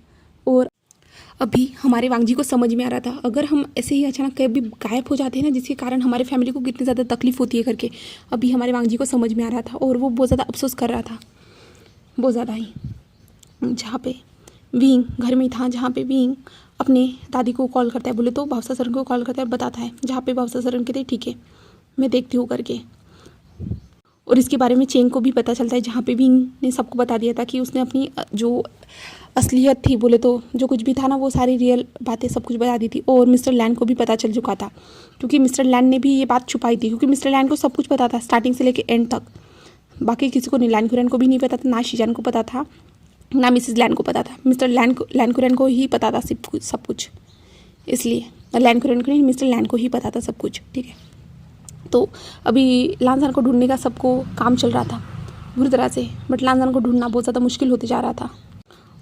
और अभी हमारे वांग जी को समझ में आ रहा था अगर हम ऐसे ही अचानक कभी गायब हो जाते हैं ना, जिसके कारण हमारे फैमिली को कितनी ज़्यादा तकलीफ होती है करके, अभी हमारे वांग जी को समझ में आ रहा था। और वो बहुत ज़्यादा अफसोस कर रहा था, बहुत ज़्यादा ही। जहाँ पे विंग घर में था, जहाँ पे विंग अपने दादी को कॉल करता है, बोले तो भावसा सरन को कॉल करता है, बताता है। जहाँ पे भावसा सरन कहते हैं ठीक है मैं देखती हूँ करके। और इसके बारे में चेंग को भी पता चलता है, जहाँ पे विंग ने सबको बता दिया था कि उसने अपनी जो असलियत थी बोले तो जो कुछ भी था ना वो सारी रियल बातें सब कुछ बता दी थी। और मिस्टर लैंड को भी पता चल चुका था, क्योंकि मिस्टर लैंड ने भी ये बात छुपाई थी, क्योंकि मिस्टर लैंड को सब कुछ पता था स्टार्टिंग से लेकर एंड तक। बाकी किसी को नहीं, लैंड कुरैन को भी नहीं पता था, ना शीजान को पता था, ना मिसेस लैंड को पता था। मिस्टर लैंड कुरैन को ही पता था सब कुछ, इसलिए लैंड कुरैन को नहीं, मिस्टर लैंड को ही पता था सब कुछ, ठीक है। तो अभी लांसान को ढूंढने का सबको काम चल रहा था बुरी तरह से, बट लांसान को ढूंढना बहुत ज़्यादा मुश्किल होते जा रहा था।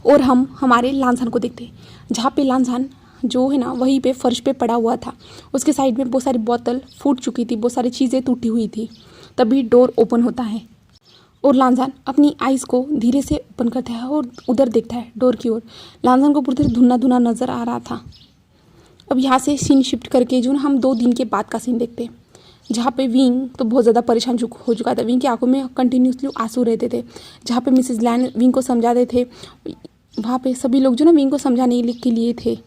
और हम हमारे लांसान को देखते, जहाँ पे लांसान जो है ना वहीं पे फर्श पे पड़ा हुआ था, उसके साइड में बहुत सारी बोतल फूट चुकी थी, बहुत सारी चीज़ें टूटी हुई थी। तभी डोर ओपन होता है और लांसान अपनी आइज़ को धीरे से ओपन करता है और उधर देखता है डोर की ओर। लांसान को पूरी तरह धुना धुना नज़र आ रहा था। अब यहाँ से सीन शिफ्ट करके जो हम 2 दिन के बाद का सीन देखते हैं, जहाँ पे विंग तो बहुत ज़्यादा परेशान हो चुका था। विंग की आंखों में कंटिन्यूसली आंसू रहते थे। जहाँ पे मिसेस लैंड विंग को समझाते थे, वहाँ पे सभी लोग जो ना विंग को समझाने के लिए थे।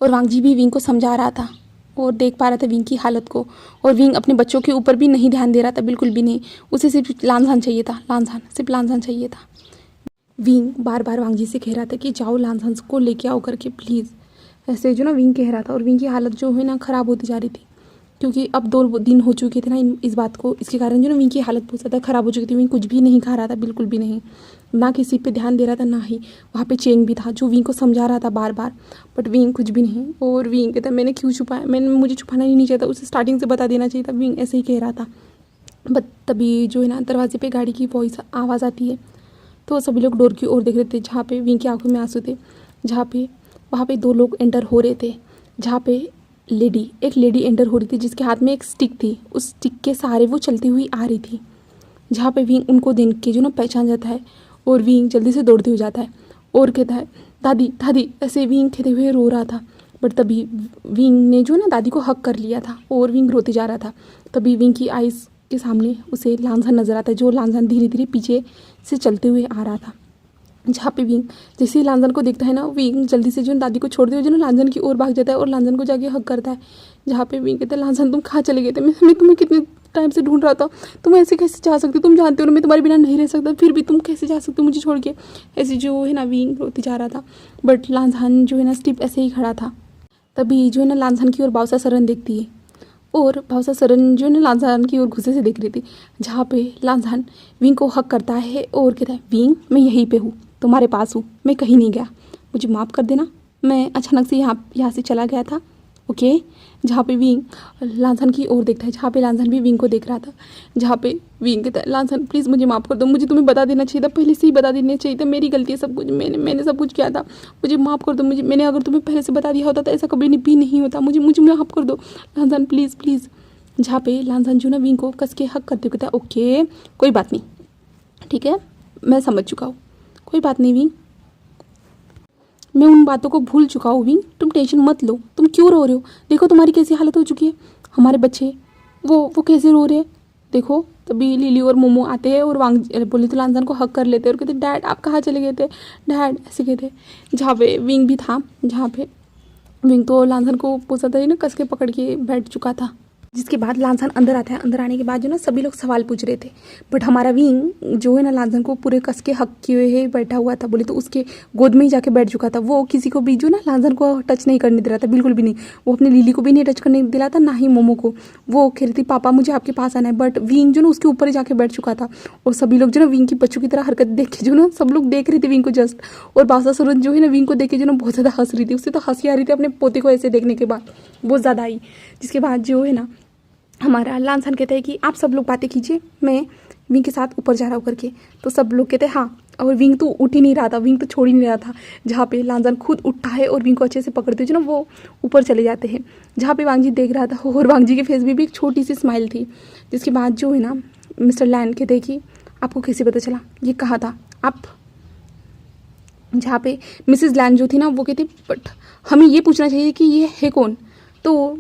और वांग जी भी विंग को समझा रहा था और देख पा रहा था विंग की हालत को। और विंग अपने बच्चों के ऊपर भी नहीं ध्यान दे रहा था, बिल्कुल भी नहीं। उसे सिर्फ लांसान चाहिए था, लांसान, सिर्फ लांसान चाहिए था। विंग बार बार वांग जी से कह रहा था कि जाओ लांसन को लेके आओ करके प्लीज़, ऐसे जो ना विंग कह रहा था। और विंग की हालत जो है ना ख़राब होती जा रही थी, क्योंकि अब 2 दिन हो चुके थे ना इस बात को, इसके कारण जो ना विंग की हालत बहुत ज़्यादा ख़राब हो चुकी थी। विंग कुछ भी नहीं खा रहा था, बिल्कुल भी नहीं, ना किसी पे ध्यान दे रहा था, ना ही वहाँ पे चेंग भी था जो विंग को समझा रहा था बार बार, बट विंग कुछ भी नहीं। और विंग कहता मैंने क्यों छुपाया, मुझे छुपाना ही नहीं चाहिए था, उसे स्टार्टिंग से बता देना चाहिए था। विंग ऐसे ही कह रहा था। बट तभी जो है ना दरवाजे पे गाड़ी की वॉइस आवाज़ आती है, तो सभी लोग डोर की ओर देख रहे थे, जहाँ पे विंग की आंखों में आंसू थे, जहाँ पे वहाँ पे 2 लोग एंटर हो रहे थे, जहाँ पे एक लेडी एंटर हो रही थी जिसके हाथ में एक स्टिक थी। उस स्टिक के सहारे वो चलती हुई आ रही थी, जहाँ पे विंग उनको देख के जो ना पहचान जाता है, और विंग जल्दी से दौड़ते हुए जाता है और कहता है दादी दादी, ऐसे विंग कहते हुए रो रहा था। बट तभी विंग ने जो ना दादी को हक कर लिया था और विंग रोते जा रहा था। तभी विंग की आइज़ के सामने उसे लांझन नजर आता है, जो लांझन धीरे धीरे पीछे से चलते हुए आ रहा था, जहाँ पे विंग जैसे ही लांझन को देखता है ना, विंग जल्दी से जो दादी को छोड़ते हुए जो ना लांझन की ओर भाग जाता है और लांझन को जाके हक करता है। जहाँ पे विंग कहता है लांझन तुम कहाँ चले गए थे, मैं तुम्हें कितने टाइम से ढूंढ रहा था, तुम ऐसे कैसे जा सकते हो, तुम जानते हो ना मैं तुम्हारे बिना नहीं रह सकता, फिर भी तुम कैसे जा सकते हो मुझे छोड़ के। ऐसे जो है ना विंग रोते जा रहा था, बट लांझन जो है ना स्टिप ऐसे ही खड़ा था। तभी जो है ना लांझन की ओर बावसा सरन देखती है, और बावसा सरन जो है ना लांझन की ओर गुस्से से देख रही थी, जहाँ पे लांझन विंग को हक करता है और कहता है विंग मैं यहीं पे हूँ, तुम्हारे पास हूँ, मैं कहीं नहीं गया, मुझे माफ़ कर देना, मैं अचानक से यहाँ से चला गया था, ओके। जहाँ पे विंग लांझन की ओर देखता है, जहाँ पे लांझन भी विंग को देख रहा था, जहाँ पे विंग कहता है लांझन प्लीज़ मुझे माफ़ कर दो, मुझे तुम्हें बता देना चाहिए था, पहले से ही बता देना चाहिए था, मेरी गलती है सब कुछ, मैंने सब कुछ किया था, मुझे माफ़ कर दो, मैंने अगर तुम्हें पहले से बता दिया होता तो ऐसा कभी भी नहीं होता, मुझे माफ़ कर दो लांझन प्लीज़ प्लीज़। जहाँ पे लांझन जो ना विंग को कस के हक करते हुए कहता है ओके कोई बात नहीं, ठीक है मैं समझ चुका हूँ, कोई बात नहीं विंग, मैं उन बातों को भूल चुका हूँ विंग, तुम टेंशन मत लो, तुम क्यों रो रहे हो, देखो तुम्हारी कैसी हालत हो चुकी है, हमारे बच्चे वो कैसे रो रहे हैं देखो। तभी लिली और मोमो आते हैं और वांग बोले तो लांझन को हक कर लेते हैं और कहते डैड आप कहाँ चले गए थे डैड, ऐसे कहते। जहाँ पे विंग भी था, जहाँ पे विंग तो लांझन को पूछा था ना कस के पकड़ के बैठ चुका था। जिसके बाद लांझन अंदर आता है, अंदर आने के बाद जो ना सभी लोग सवाल पूछ रहे थे, बट हमारा विंग जो है ना लांझन को पूरे कस के हक किए हुए बैठा हुआ था, बोले तो उसके गोद में ही जाके बैठ चुका था। वो किसी को भी जो ना लांझन को टच नहीं करने दे रहा था, बिल्कुल भी नहीं, वो अपनी लिली को भी नहीं टच करने दे रहा था, ना ही मोमो को। वो कह रही थी पापा मुझे आपके पास आना है, बट विंग जो ना उसके ऊपर ही जाके बैठ चुका था। और सभी लोग जो ना विंग की बच्चों की तरह हरकत देख के जो ना सब लोग देख रहे थे विंग को जस्ट, और बासा सूरज जो है ना विंग को देख के जो ना बहुत ज़्यादा हंस रही थी, उससे तो हंसी आ रही थी अपने पोते को ऐसे देखने के बाद, बहुत ज़्यादा आई। जिसके बाद जो है ना हमारा लांझन कहता है कि आप सब लोग बातें कीजिए, मैं विंग के साथ ऊपर जा रहा हूँ करके। तो सब लोग कहते हैं हाँ, और विंग तो उठ ही नहीं रहा था, विंग तो छोड़ ही नहीं रहा था। जहाँ पे लांझन खुद उठता है और विंग को अच्छे से पकड़ते हुए जो ना वो ऊपर चले जाते हैं, जहाँ पे वांग जी देख रहा था, और वांग जी के फेस में भी एक छोटी सी स्माइल थी। जिसके बाद जो है ना मिस्टर लैन कहते हैं कि आपको कैसे पता चला, ये कहा था आप। जहाँ पे मिसेज लैन जो थी ना वो कहती बट हमें ये पूछना चाहिए कि ये है कौन। तो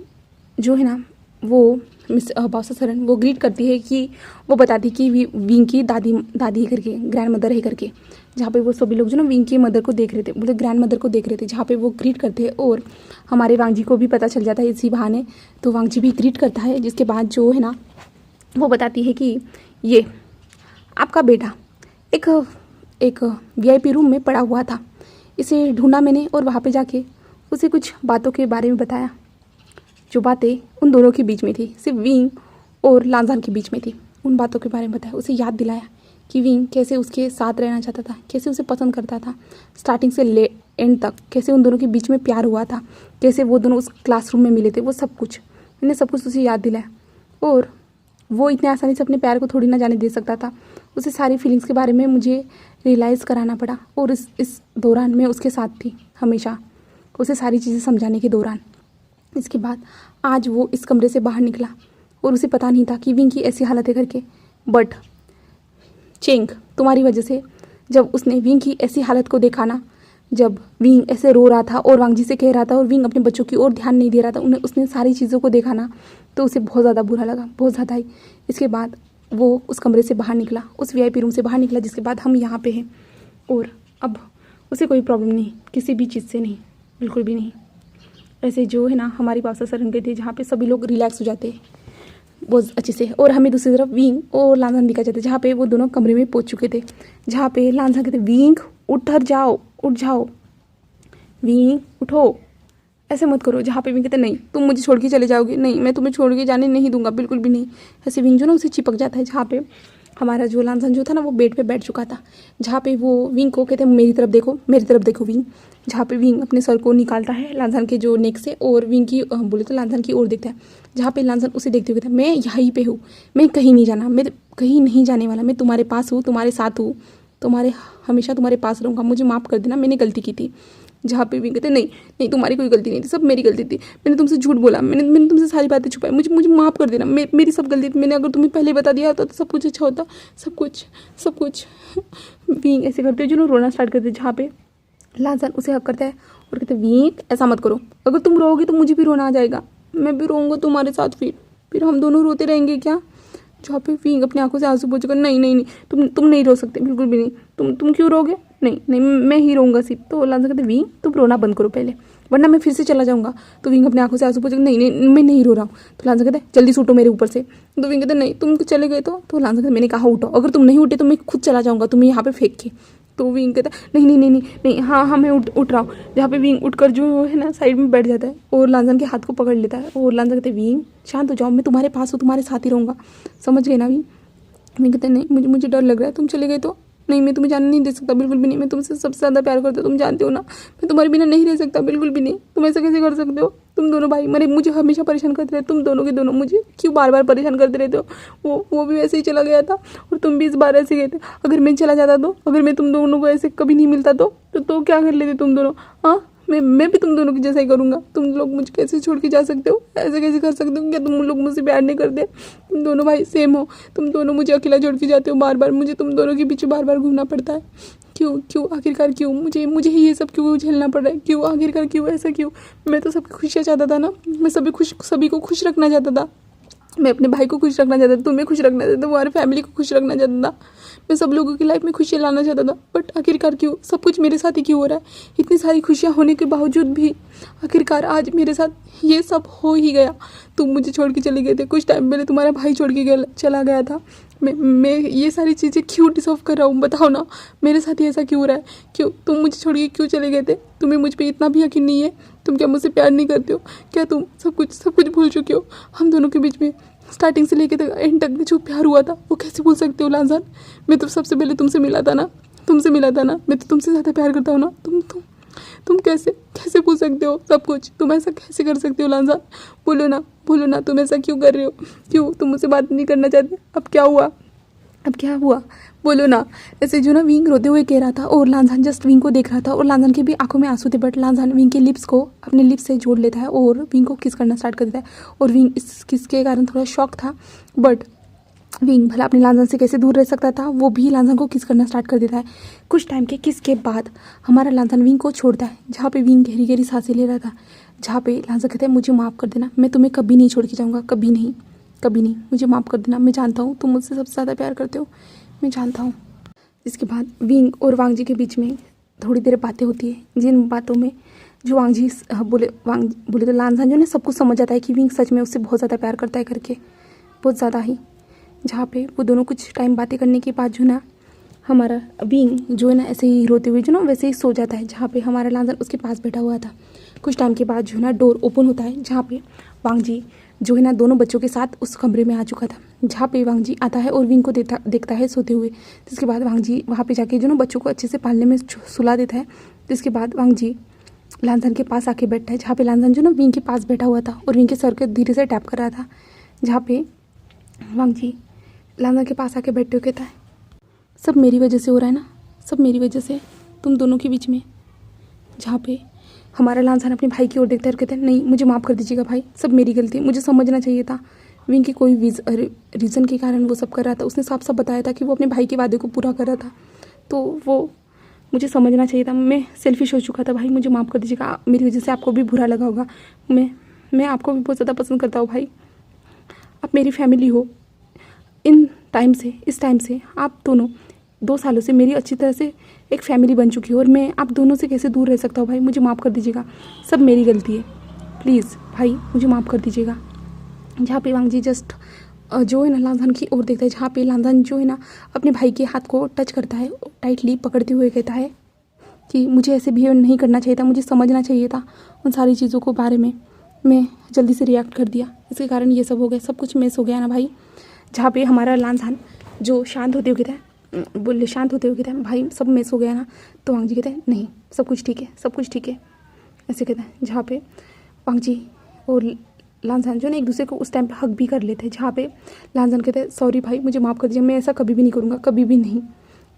जो है ना वो मिस बासा सरन वो ग्रीट करती है कि वो बताती कि विंग की दादी ही करके, ग्रैंड मदर है करके। जहाँ पे वो सभी लोग जो ना विंग की मदर को देख रहे थे, बोले ग्रैंड मदर को देख रहे थे, जहाँ पे वो ग्रीट करते हैं और हमारे वांग जी को भी पता चल जाता है इसी बहाने। तो वांग जी भी ग्रीट करता है। जिसके बाद जो है ना वो बताती है कि ये आपका बेटा एक VIP रूम में पड़ा हुआ था, इसे ढूंढा मैंने और वहाँ पे जाके उसे कुछ बातों के बारे में बताया, जो बातें उन दोनों के बीच में थी, सिर्फ विंग और लांझन के बीच में थी। उन बातों के बारे में बताया, उसे याद दिलाया कि विंग कैसे उसके साथ रहना चाहता था, कैसे उसे पसंद करता था, स्टार्टिंग से ले एंड तक कैसे उन दोनों के बीच में प्यार हुआ था, कैसे वो दोनों उस क्लासरूम में मिले थे, वो सब कुछ मैंने सब कुछ उसे याद दिलाया। और वो इतने आसानी से अपने प्यार को थोड़ी ना जाने दे सकता था, उसे सारी फीलिंग्स के बारे में मुझे रियलाइज़ कराना पड़ा। और इस दौरान मैं उसके साथ थी हमेशा, उसे सारी चीज़ें समझाने के दौरान। इसके बाद आज वो इस कमरे से बाहर निकला और उसे पता नहीं था कि विंग की ऐसी हालत है करके, बट चेंग तुम्हारी वजह से जब उसने विंग की ऐसी हालत को देखा ना, जब विंग ऐसे रो रहा था और वांग जी से कह रहा था और विंग अपने बच्चों की ओर ध्यान नहीं दे रहा था, उसने सारी चीज़ों को देखा ना, तो उसे बहुत ज़्यादा बुरा लगा, बहुत ज़्यादा ही। इसके बाद वो उस कमरे से बाहर निकला, उस VIP रूम से बाहर निकला, जिसके बाद हम यहाँ पे हैं। और अब उसे कोई प्रॉब्लम नहीं, किसी भी चीज़ से नहीं, बिल्कुल भी नहीं। ऐसे जो है ना हमारी बासा सरन गई थी, जहाँ पे सभी लोग रिलैक्स हो जाते हैं। बहुत अच्छे से। और हमें दूसरी तरफ विंग और लांझन दिखा जाता है जहाँ पे वो दोनों कमरे में पहुँच चुके थे, जहाँ पे लांझन कहते विंग उठ जाओ, उठ जाओ विंग उठो, ऐसे मत करो। जहाँ पे विंग कहते नहीं तुम मुझे छोड़ के चले जाओगे, नहीं मैं तुम्हें छोड़ के जाने नहीं दूंगा, बिल्कुल भी नहीं। ऐसे विंग जो ना उसे चिपक जाता है, जहाँ पे हमारा जो लांझन जो था ना वो बेड पे बैठ चुका था, जहाँ पे वो विंग को कहते हैं मेरी तरफ देखो, मेरी तरफ देखो विंग। जहाँ पे विंग अपने सर को निकालता है लांझन के जो नेक से और विंग की बोले तो लांझन की ओर देखता है, जहाँ पे लांझन उसे देखते हुए कहता है मैं यहीं पे हूँ, मैं कहीं नहीं जाना, मैं कहीं नहीं जाने वाला, मैं तुम्हारे पास हूँ, तुम्हारे साथ हूँ, तुम्हारे हमेशा तुम्हारे पास रहूँगा, मुझे माफ़ कर देना, मैंने गलती की थी। जहाँ पे भी कहते नहीं नहीं तुम्हारी कोई गलती नहीं थी, सब मेरी गलती थी, मैंने तुमसे झूठ बोला, मैंने तुमसे सारी बातें छुपाई, मुझे मुझे माफ़ कर देना, मेरी सब गलती थी, मैंने अगर तुम्हें पहले बता दिया होता तो सब कुछ अच्छा होता, सब कुछ विंग ऐसे करते जो रोना स्टार्ट करते, जहाँ पे लांझन उसे हक करता है और कहते विंग ऐसा मत करो, अगर तुम रोओगे तो मुझे भी रोना आ जाएगा, मैं भी रोऊंगा तुम्हारे साथ, फिर हम दोनों रोते रहेंगे क्या। जहाँ पे विंग अपनी आंखों से आंसू पोंछकर नहीं नहीं नहीं तुम नहीं रो सकते, बिल्कुल भी नहीं, तुम क्यों रोगे, नहीं नहीं मैं ही रोऊंगा सिर्फ। तो लांझन कहते विंग तुम रोना बंद करो पहले, वरना मैं फिर से चला जाऊंगा। तो विंग अपने आंखों से आंसू पोंछकर नहीं नहीं मैं नहीं रो रहा हूँ। तो लांझन कहते जल्दी सूटो मेरे ऊपर से। तो विंग कहते नहीं तुम चले गए तो लांझन कहते मैंने कहा उठो, अगर तुम नहीं उठे तो मैं खुद चला जाऊँगा तुम्हें यहाँ पे फेंक के। तो विंग कहता नहीं नहीं नहीं नहीं नहीं हाँ मैं उठ रहा हूँ। जहाँ पे विंग उठकर जो है ना साइड में बैठ जाता है और लांझन के हाथ को पकड़ लेता है और लांझन कहते विंग शांत हो जाओ, मैं तुम्हारे पास हूँ, तुम्हारे साथ ही रहूँगा, समझ गए ना विंग। विंग कहते नहीं मुझे डर लग रहा है, तुम चले गए तो नहीं मैं तुम्हें जाने नहीं दे सकता, बिल्कुल भी नहीं, मैं तुमसे सबसे ज़्यादा प्यार करता हूँ, तुम जानते हो ना, मैं तुम्हारे बिना नहीं रह सकता, बिल्कुल भी नहीं, तुम ऐसा कैसे कर सकते हो, तुम दोनों भाई मुझे हमेशा परेशान करते रहते, तुम दोनों के दोनों मुझे क्यों बार बार परेशान करते रहते हो। वो भी वैसे ही चला गया था और तुम भी इस बार ऐसे गए थे, अगर मैं चला जाता तो, अगर मैं तुम दोनों को ऐसे कभी नहीं मिलता तो क्या कर लेते तुम दोनों। हाँ मैं भी तुम दोनों की जैसा ही करूँगा, तुम लोग मुझे कैसे छोड़ के जा सकते हो, ऐसे कैसे कर सकते हो, क्या तुम लोग मुझसे प्यार नहीं करते, तुम दोनों भाई सेम हो, तुम दोनों मुझे अकेला छोड़ के जाते हो बार बार, मुझे तुम दोनों के पीछे बार बार घूमना पड़ता है, क्यों आखिरकार क्यों, मुझे ही ये सब क्यों झेलना पड़ रहा है, क्यों आखिरकार क्यों ऐसा क्यों। मैं तो सबकी खुशियाँ चाहता था ना, मैं सभी को खुश रखना चाहता था, मैं अपने भाई को खुश रखना चाहता था, तुम्हें खुश रखना चाहता था, हमारी फैमिली को खुश रखना चाहता था, मैं सब लोगों की लाइफ में खुशियाँ लाना चाहता था, बट आखिरकार क्यों सब कुछ मेरे साथ ही क्यों हो रहा है। इतनी सारी खुशियाँ होने के बावजूद भी आखिरकार आज मेरे साथ ये सब हो ही गया। तुम मुझे छोड़ के चले गए थे, कुछ टाइम पहले तुम्हारा भाई छोड़ के चला गया था, मैं ये सारी चीज़ें क्यों डिजर्व कर रहा हूँ, बताओ ना, मेरे साथ ही ऐसा क्यों हो रहा है, क्यों तुम मुझे छोड़ के क्यों चले गए थे, तुम्हें मुझ पर इतना भी यकीन नहीं है, तुम क्या मुझसे प्यार नहीं करते हो, क्या तुम सब कुछ भूल चुके हो। हम दोनों के बीच में स्टार्टिंग से लेकर तक एंड तक जो प्यार हुआ था वो कैसे भूल सकते हो लांझन। मैं तो सबसे पहले तुमसे मिला था ना, मैं तो तुमसे ज़्यादा प्यार करता हूँ ना, तुम कैसे भूल सकते हो सब कुछ, तुम ऐसा कैसे कर सकते हो लांझन, बोलो ना तुम ऐसा क्यों कर रहे हो, क्यों तुम मुझसे बात नहीं करना चाहते, अब क्या हुआ बोलो ना। ऐसे जो ना विंग रोते हुए कह रहा था और लांझन जस्ट विंग को देख रहा था और लांझन के भी आंखों में आंसू थे, बट लांझन विंग के लिप्स को अपने लिप्स से जोड़ लेता है और विंग को किस करना स्टार्ट कर देता है और विंग इस किस के कारण थोड़ा शॉक था, बट विंग भला अपने लांझन से कैसे दूर रह सकता था, वो भी लांझन को किस करना स्टार्ट कर देता है। कुछ टाइम के किस के बाद हमारा लांझन विंग को छोड़ता है, जहाँ पे विंग गहरी गहरी सांसें ले रहा था, जहाँ पे लांझन कहता है मुझे माफ़ कर देना, मैं तुम्हें कभी नहीं छोड़ के जाऊँगा, कभी नहीं मुझे माफ़ कर देना, मैं जानता हूँ तुम मुझसे सबसे ज़्यादा प्यार करते हो, मैं जानता हूँ। इसके बाद विंग और वांग जी के बीच में थोड़ी देर बातें होती है, जिन बातों में जो वांग जी बोले तो लांझन जो ना सब कुछ समझ जाता है कि विंग सच में उससे बहुत ज़्यादा प्यार करता है करके, बहुत ज़्यादा ही। जहाँ पे वो दोनों कुछ टाइम बातें करने के बाद जो ना हमारा विंग जो है ना ऐसे ही रोते हुए जो ना वैसे ही सो जाता है, जहाँ पे हमारा लांझन उसके पास बैठा हुआ था। कुछ टाइम के बाद जो है ना डोर ओपन होता है, जहाँ पे वांग जी जो है ना दोनों बच्चों के साथ उस कमरे में आ चुका था, जहाँ पे वांग जी आता है और विंग को देखता है सोते हुए। जिसके बाद वांग जी वहाँ पे जाके जो ना बच्चों को अच्छे से पालने में सुला देता है। जिसके बाद वांग जी लांझन के पास आके बैठता है, जहाँ पे लांझन जो ना विंग के पास बैठा हुआ था और विंग के सर के धीरे से टैप कर रहा था, जहाँ पे वांग जी लांझन के पास आके बैठते हुए कहता है सब मेरी वजह से हो रहा है ना, सब मेरी वजह से तुम दोनों के बीच में। जहाँ पे हमारा लांझन अपने भाई की ओर देखता है और कहता है नहीं मुझे माफ़ कर दीजिएगा भाई, सब मेरी गलती, मुझे समझना चाहिए था, विंग के कोई रीज़न के कारण वो सब कर रहा था, उसने साफ बताया था कि वो अपने भाई के वादे को पूरा कर रहा था, तो वो मुझे समझना चाहिए था, मैं सेल्फिश हो चुका था भाई, मुझे माफ़ कर दीजिएगा, मेरी वजह से आपको भी बुरा लगा होगा, मैं आपको भी बहुत ज़्यादा पसंद करता हूँ भाई, आप मेरी फैमिली हो, इस टाइम से आप दोनों 2 सालों से मेरी अच्छी तरह से एक फैमिली बन चुकी है और मैं आप दोनों से कैसे दूर रह सकता हूँ भाई, मुझे माफ़ कर दीजिएगा, सब मेरी गलती है, प्लीज़ भाई मुझे माफ़ कर दीजिएगा। जहाँ पे वांग जी जस्ट जो है ना लांजान की ओर देखता है, जहाँ पे लांजान जो है ना अपने भाई के हाथ को टच करता है, टाइटली पकड़ते हुए कहता है कि मुझे ऐसे बिहेव नहीं करना चाहिए था, मुझे समझना चाहिए था उन सारी चीज़ों को बारे में, मैं जल्दी से रिएक्ट कर दिया, इसके कारण ये सब हो गया, सब कुछ मिस हो गया ना भाई। जहाँ पे हमारा लांजान जो शांत होते हुए कहता है, बोले शांत होते हुए कहता है भाई सब मिस हो गया ना। तो वांग जी कहते हैं नहीं सब कुछ ठीक है, सब कुछ ठीक है, ऐसे कहता है। जहाँ पे वांग जी और लांजान जो ना एक दूसरे को उस टाइम पे हक भी कर लेते हैं, जहाँ पे लांजान कहते हैं सॉरी भाई मुझे माफ़ कर दीजिए, मैं ऐसा कभी भी नहीं करूँगा, कभी भी नहीं,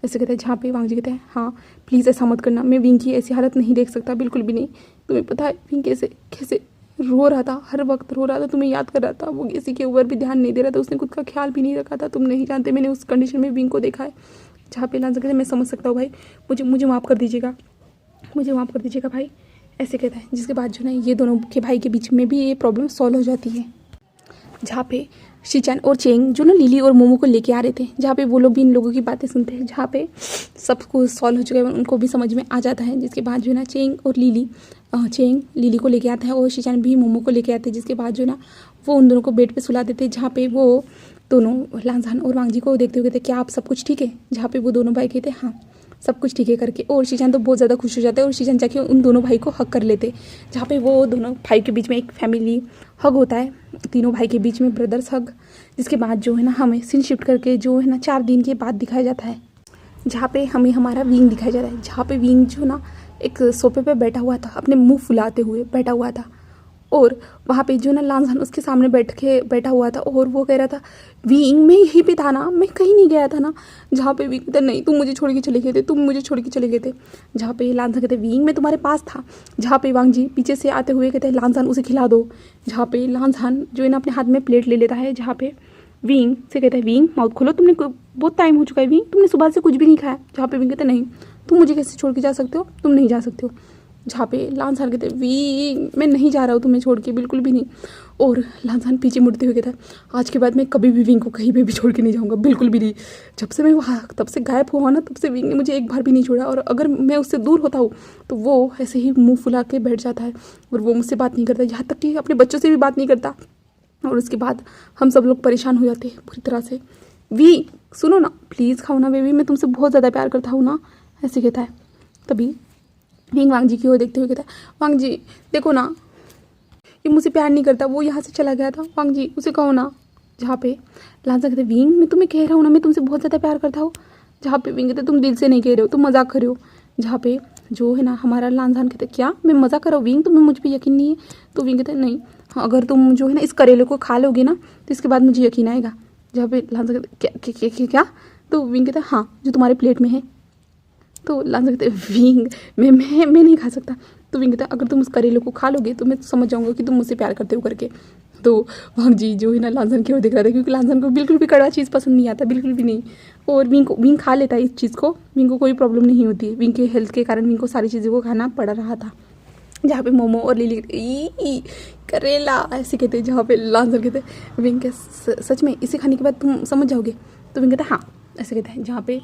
ऐसे कहते हैं। जहाँ पे वांग जी कहते हैं हाँ प्लीज़ ऐसा मत करना, मैं विंग की ऐसी हालत नहीं देख सकता, बिल्कुल भी नहीं। तुम्हें पता है विंग कैसे कैसे रो रहा था, हर वक्त रो रहा था, तुम्हें याद कर रहा था, वो किसी के ऊपर भी ध्यान नहीं दे रहा था, उसने खुद का ख्याल भी नहीं रखा था, तुम नहीं जानते मैंने उस कंडीशन में विंग को देखा है। जहाँ पे लांजान कहते हैं मैं समझ सकता हूँ भाई, मुझे मुझे माफ़ कर दीजिएगा, मुझे माफ़ कर दीजिएगा भाई, ऐसे कहता है। जिसके बाद जो ना ये दोनों के भाई के बीच में भी ये प्रॉब्लम सॉल्व हो जाती है। जहाँ पे शीचान और चेंग जो ना लिली और मोमो को लेके आ रहे थे, जहाँ पे वो लोग भी इन लोगों की बातें सुनते हैं, जहाँ पे सबको सॉल्व हो चुका है, उनको भी समझ में आ जाता है। जिसके बाद जो है ना चेंग लिली को लेके आता है और शीचान भी मोमो को लेके आते हैं। जिसके बाद जो है ना वो उन दोनों को बेड पे सुला देते हैं, जहाँ पे वो दोनों लांजान और वांग जी को देखते हुए कहते क्या आप सब कुछ ठीक है, जहाँ पे वो दोनों भाई कहते हाँ सब कुछ ठीक है करके, और शीचान तो बहुत ज़्यादा खुश हो जाता है और शीचान जाके उन दोनों भाई को हक कर लेते, जहाँ पे वो दोनों भाई के बीच में एक फैमिली हग होता है, तीनों भाई के बीच में ब्रदर्स हग। जिसके बाद जो है ना हमें सीन शिफ्ट करके जो है ना 4 दिन के बाद दिखाया जाता है, जहाँ पे हमें हमारा विंग दिखाया जाता है, जहाँ पे विंग जो ना एक सोफे पे बैठा हुआ था, अपने मुंह फुलाते हुए बैठा हुआ था, और वहाँ पे जो ना लांजान उसके सामने बैठा हुआ था, और वो कह रहा था विंग मैं यहीं पे था ना, मैं कहीं नहीं गया था ना। जहाँ पे विंग कहता नहीं तुम मुझे छोड़ के चले गए थे, तुम मुझे छोड़ के चले गए थे। जहाँ पे लांजान कहते विंग मैं तुम्हारे पास था। जहाँ पे वांग जी पीछे से आते हुए कहते हैं लांजान उसे खिला दो। जहाँ पे लांजान जो है ना अपने हाथ में प्लेट ले लेता है, जहाँ पे विंग से कहता है विंग माउथ खोलो, तुमने बहुत टाइम हो चुका है विंग, तुमने सुबह से कुछ भी नहीं खाया। जहाँ पे विंग कहते नहीं तुम मुझे कैसे छोड़ के जा सकते हो, तुम नहीं जा सकते हो। जहाँ पे लांजान कहते विंग मैं नहीं जा रहा हूँ तुम्हें छोड़ के, बिल्कुल भी नहीं। और लांजान पीछे मुड़ते हुए कहता है आज के बाद मैं कभी भी विंग को कहीं पे भी छोड़ के नहीं जाऊँगा, बिल्कुल भी नहीं। जब से मैं वहाँ तब से गायब हुआ ना, तब से विंग ने मुझे एक बार भी नहीं छोड़ा, और अगर मैं उससे दूर होता हूँ तो वो ऐसे ही मुँह फुला के बैठ जाता है, और वो मुझसे बात नहीं करता, यहाँ तक कि अपने बच्चों से भी बात नहीं करता। और उसके बाद हम सब लोग परेशान हो जाते हैं पूरी तरह से। वी सुनो ना प्लीज़ खाओ ना बेबी, मैं तुमसे बहुत ज़्यादा प्यार करता हूँ ना, ऐसे कहता है। तभी विंग वांग जी की ओर देखते हुए कहता है वांग जी देखो ना ये मुझसे प्यार नहीं करता, वो यहाँ से चला गया था, वांग जी उसे कहो ना। जहाँ पे लांजान कहते विंग मैं तुम्हें कह रहा हूँ ना मैं तुमसे बहुत ज़्यादा प्यार करता हूँ। जहाँ पे विंग कहते तुम दिल से नहीं कह रहे हो, तुम मजाक कर रहे हो। जहाँ पे जो है ना हमारा लांजान कहते क्या मैं मजाक कर रहा हूँ विंग, तुम्हें मुझ पर यकीन नहीं है। तो विंग कहते नहीं हाँ अगर तुम जो है ना इस करेले को खा लोगे ना तो इसके बाद मुझे यकीन आएगा। जहाँ पे लांजान कहते क्या तो विंग कहते हाँ जो तुम्हारे प्लेट में है। तो लांजान कहते विंग मैं नहीं खा सकता। तो विंग कहता अगर तुम उस करेले को खा लोगे तो मैं समझ जाऊंगा कि तुम मुझसे प्यार करते हो करके। तो वांग जी जो है ना लांजान की ओर देख रहा था, क्योंकि लांजान को बिल्कुल भी कड़वा चीज़ पसंद नहीं आता, बिल्कुल भी नहीं। और विंग खा लेता है इस चीज़ को, विंग को कोई प्रॉब्लम नहीं होती है, विंग के हेल्थ के कारण विंग को सारी चीज़ों को खाना पड़ रहा था। जहाँ पे मोमो और लिली ई करेला ऐसे कहते, जहाँ पे लांजान कहते विंग के सच में इसे खाने के बाद तुम समझ जाओगे। तो विंग कहता हाँ ऐसे कहता है। जहाँ पे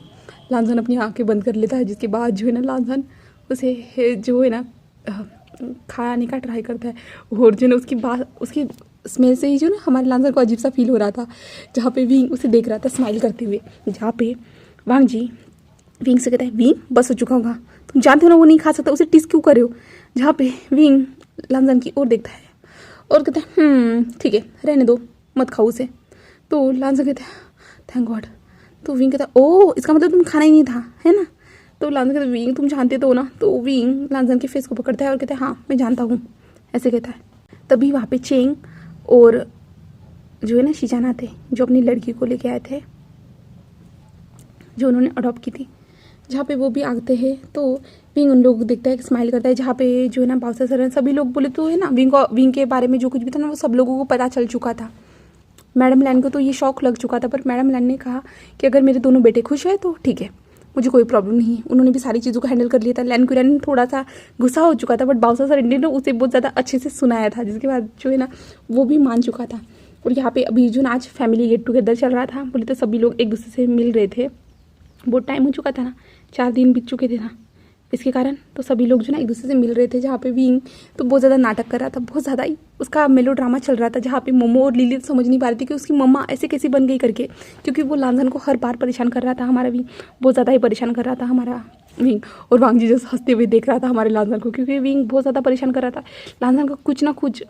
लांजान अपनी आंखें बंद कर लेता है, जिसके बाद जो है ना लांजान उसे जो है ना खाने का ट्राई करता है, और जो ना उसकी स्मेल से ही जो ना हमारे लांजान को अजीब सा फील हो रहा था। जहाँ पे विंग उसे देख रहा था स्माइल करते हुए। जहाँ पे वांग जी विंग से कहता है विंग बस हो चुका होगा, तुम जानते हो ना वो नहीं खा सकता, उसे टिस क्यों करे हो। जहाँ पे विंग लांजान की ओर देखता है और कहता है ठीक है रहने दो मत खाओ उसे। तो लांजान कहता है थैंक गॉड। तो विंग कहता है ओह इसका मतलब तुम खाना ही नहीं था है ना। तो लांजान कहता है विंग तुम जानते तो हो ना। तो विंग लांजान के फेस को पकड़ता है और कहता है हाँ मैं जानता हूँ, ऐसे कहता है। तभी वहाँ पे चेंग और जो है ना शीचान आते जो अपनी लड़की को लेके आए थे, जो उन्होंने अडॉप्ट की थी। जहाँ पे वो भी आते हैं तो विंग उन लोग देखता है, स्माइल करता है। जहाँ पे जो है ना बाउसा सर सभी लोग बोले तो है ना विंग के बारे में जो कुछ भी था ना वो सब लोगों को पता चल चुका था। मैडम लैन को तो ये शौक लग चुका था, पर मैडम लैन ने कहा कि अगर मेरे दोनों बेटे खुश है तो ठीक है, मुझे कोई प्रॉब्लम नहीं है। उन्होंने भी सारी चीज़ों को हैंडल कर लिया था। लैन कुरैन थोड़ा सा गुस्सा हो चुका था, बट बाउसा सर ने उसे बहुत ज़्यादा अच्छे से सुनाया था, जिसके बाद जो है ना वो भी मान चुका था। और यहाँ पे अभी जो ना आज फैमिली गेट टुगेदर चल रहा था, बोले तो सभी लोग एक दूसरे से मिल रहे थे, बहुत टाइम हो चुका था ना, 4 दिन बीत चुके थे ना, इसके कारण तो सभी लोग जो ना एक दूसरे से मिल रहे थे, जहाँ पे विंग तो बहुत ज़्यादा नाटक कर रहा था, बहुत ज़्यादा ही उसका मेलो ड्रामा चल रहा था, जहाँ पे मोमो और लिली तो समझ नहीं पा रही थी कि उसकी मम्मा ऐसे कैसी बन गई करके, क्योंकि वो लांझन को हर बार परेशान कर रहा था। हमारा विंग बहुत ज़्यादा ही परेशान कर रहा था हमारा विंग, और वांगजी जैसे हंसते हुए देख रहा था हमारे लांझन को, क्योंकि विंग बहुत ज़्यादा परेशान कर रहा था लांझन को कुछ ना कुछ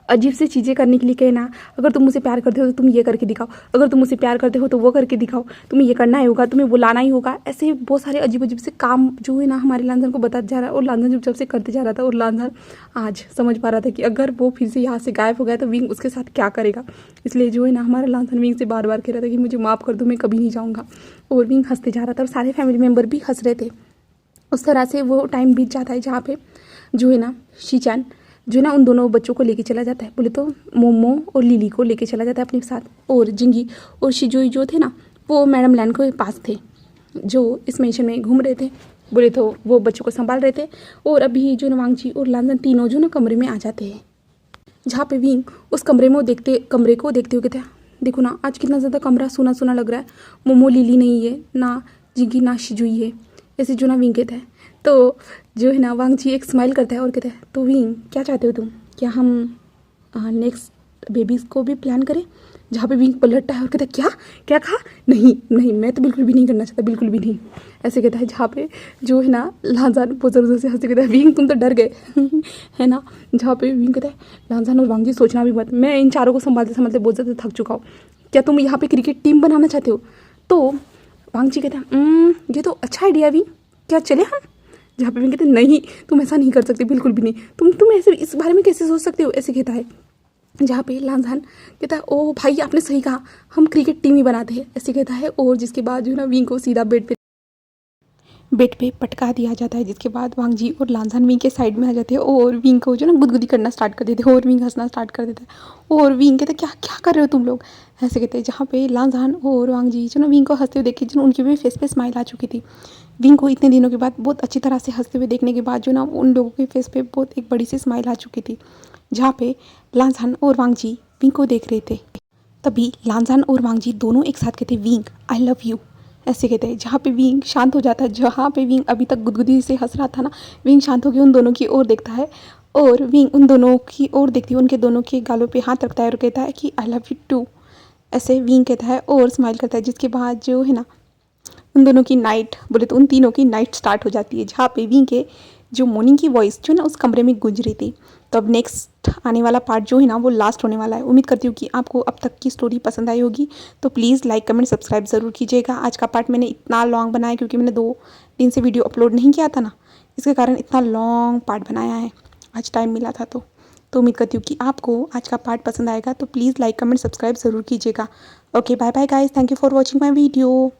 अजीब सी चीज़ें करने के लिए कहना, अगर तुम मुझे प्यार करते हो तो तुम ये करके दिखाओ, अगर तुम मुझे प्यार करते हो तो वो करके दिखाओ, तुम्हें ये करना ही होगा, तुम्हें बुलाना ही होगा। ऐसे बहुत सारे अजीब अजीब से काम जो है ना हमारे लांझन को बताते जा रहा है, और लांझन जब से करते जा रहा था, और लांझन आज समझ पा रहा था कि अगर वो फिर से यहाँ से गायब हो गया तो विंग उसके साथ क्या करेगा। इसलिए जो है ना हमारा लांझन विंग से बार बार कह रहा था कि मुझे माफ़ कर दो, मैं कभी नहीं जाऊँगा। और विंग हंसते जा रहा था और सारे फैमिली मेम्बर भी हंस रहे थे। उस तरह से वो टाइम बीत जाता है जहाँ पे जो है ना शीचान जो है ना उन दोनों बच्चों को लेके चला जाता है, बोले तो मोमो और लिली को लेके चला जाता है अपने साथ। और जिंगी और शिजोई जो थे ना वो मैडम लैन के पास थे, जो इस मेंशन में घूम रहे थे, बोले तो वो बच्चों को संभाल रहे थे। और अभी जो वांगजी और लांझन तीनों जो ना कमरे में आ जाते हैं, जहाँ पे विंग उस कमरे को देखते हुए कहते हैं, देखो ना आज कितना ज़्यादा कमरा सूना सूना लग रहा है, मोमो लिली नहीं है, ना जिंगी ना शिजुई है, ऐसे जो ना विंग कहता है। तो जो है ना वांगजी एक स्माइल करता है और कहता है, तो विंग क्या चाहते हो तुम, क्या हम नेक्स्ट बेबीज़ को भी प्लान करें। जहाँ पे विंग पलटता है और कहता है, क्या क्या कहा, नहीं नहीं मैं तो बिल्कुल भी नहीं करना चाहता, बिल्कुल भी नहीं, ऐसे कहता है। जहाँ पे जो है ना लांझन बहुत ज़ोर से हंसते कहता है, विंग तुम तो डर गए है ना। जहाँ पे विंग कहता है, लांझन और वांगजी सोचना भी मत, मैं इन चारों को संभालते संभालते बहुत ज़्यादा थक चुका हूँ, क्या तुम यहाँ पे क्रिकेट टीम बनाना चाहते हो। तो वांगजी कहता है, ये तो अच्छा आइडिया विंग, क्या चले हम। जहाँ पे विंग कहते हैं, नहीं तुम ऐसा नहीं कर सकते, बिल्कुल भी नहीं, तुम ऐसे इस बारे में कैसे सोच सकते हो, ऐसे कहता है। जहाँ पे लांझन कहता है, ओ भाई आपने सही कहा, हम क्रिकेट टीम ही बनाते हैं, ऐसे कहता है। और जिसके बाद जो है ना विंग को सीधा बेड पे पटका दिया जाता है, जिसके बाद वांगजी और लांझन विंग के साइड में आ जाते हैं और विंग को जो ना गुदगुदी करना स्टार्ट कर देते हैं, और विंग हंसना स्टार्ट कर देता है। और विंग कहते हैं, क्या क्या कर रहे हो तुम लोग, ऐसे कहते हैं। जहाँ पे लांझन और वांगजी जो ना विंग को हंसते हुए देखे, जो उनके भी फेस पे स्माइल आ चुकी थी। विंग को इतने दिनों के बाद बहुत अच्छी तरह से हंसते हुए देखने के बाद जो ना उन लोगों के फेस पे बहुत एक बड़ी सी स्माइल आ चुकी थी। जहाँ पे लांझन और वांगजी विंग को देख रहे थे, तभी लांझन और वांगजी दोनों एक साथ कहते, विंग आई लव यू, ऐसे कहते हैं। जहाँ पे विंग शांत हो जाता है, जहाँ पे विंग अभी तक गुदगुदी से हंस रहा था ना, विंग शांत होकर उन दोनों की ओर देखता है, और विंग उन दोनों की ओर देखती है, उनके दोनों के गालों पे हाथ रखता है और कहता है कि आई लव यू टू, ऐसे विंग कहता है और स्माइल करता है। जिसके बाद जो है ना उन दोनों की नाइट, बोले तो उन तीनों की नाइट स्टार्ट हो जाती है, जहाँ पे विंग के जो मॉर्निंग की वॉइस जो ना उस कमरे में गूंज रही थी। तो अब नेक्स्ट आने वाला पार्ट जो है ना वो लास्ट होने वाला है। उम्मीद करती हूँ कि आपको अब तक की स्टोरी पसंद आई होगी, तो प्लीज़ लाइक कमेंट सब्सक्राइब ज़रूर कीजिएगा। आज का पार्ट मैंने इतना लॉन्ग बनाया क्योंकि मैंने 2 दिन से वीडियो अपलोड नहीं किया था ना, इसके कारण इतना लॉन्ग पार्ट बनाया है, आज टाइम मिला था। तो उम्मीद करती हूँ कि आपको आज का पार्ट पसंद आएगा, तो प्लीज़ लाइक कमेंट सब्सक्राइब ज़रूर कीजिएगा। Okay bye bye guys, thank you for watching my video.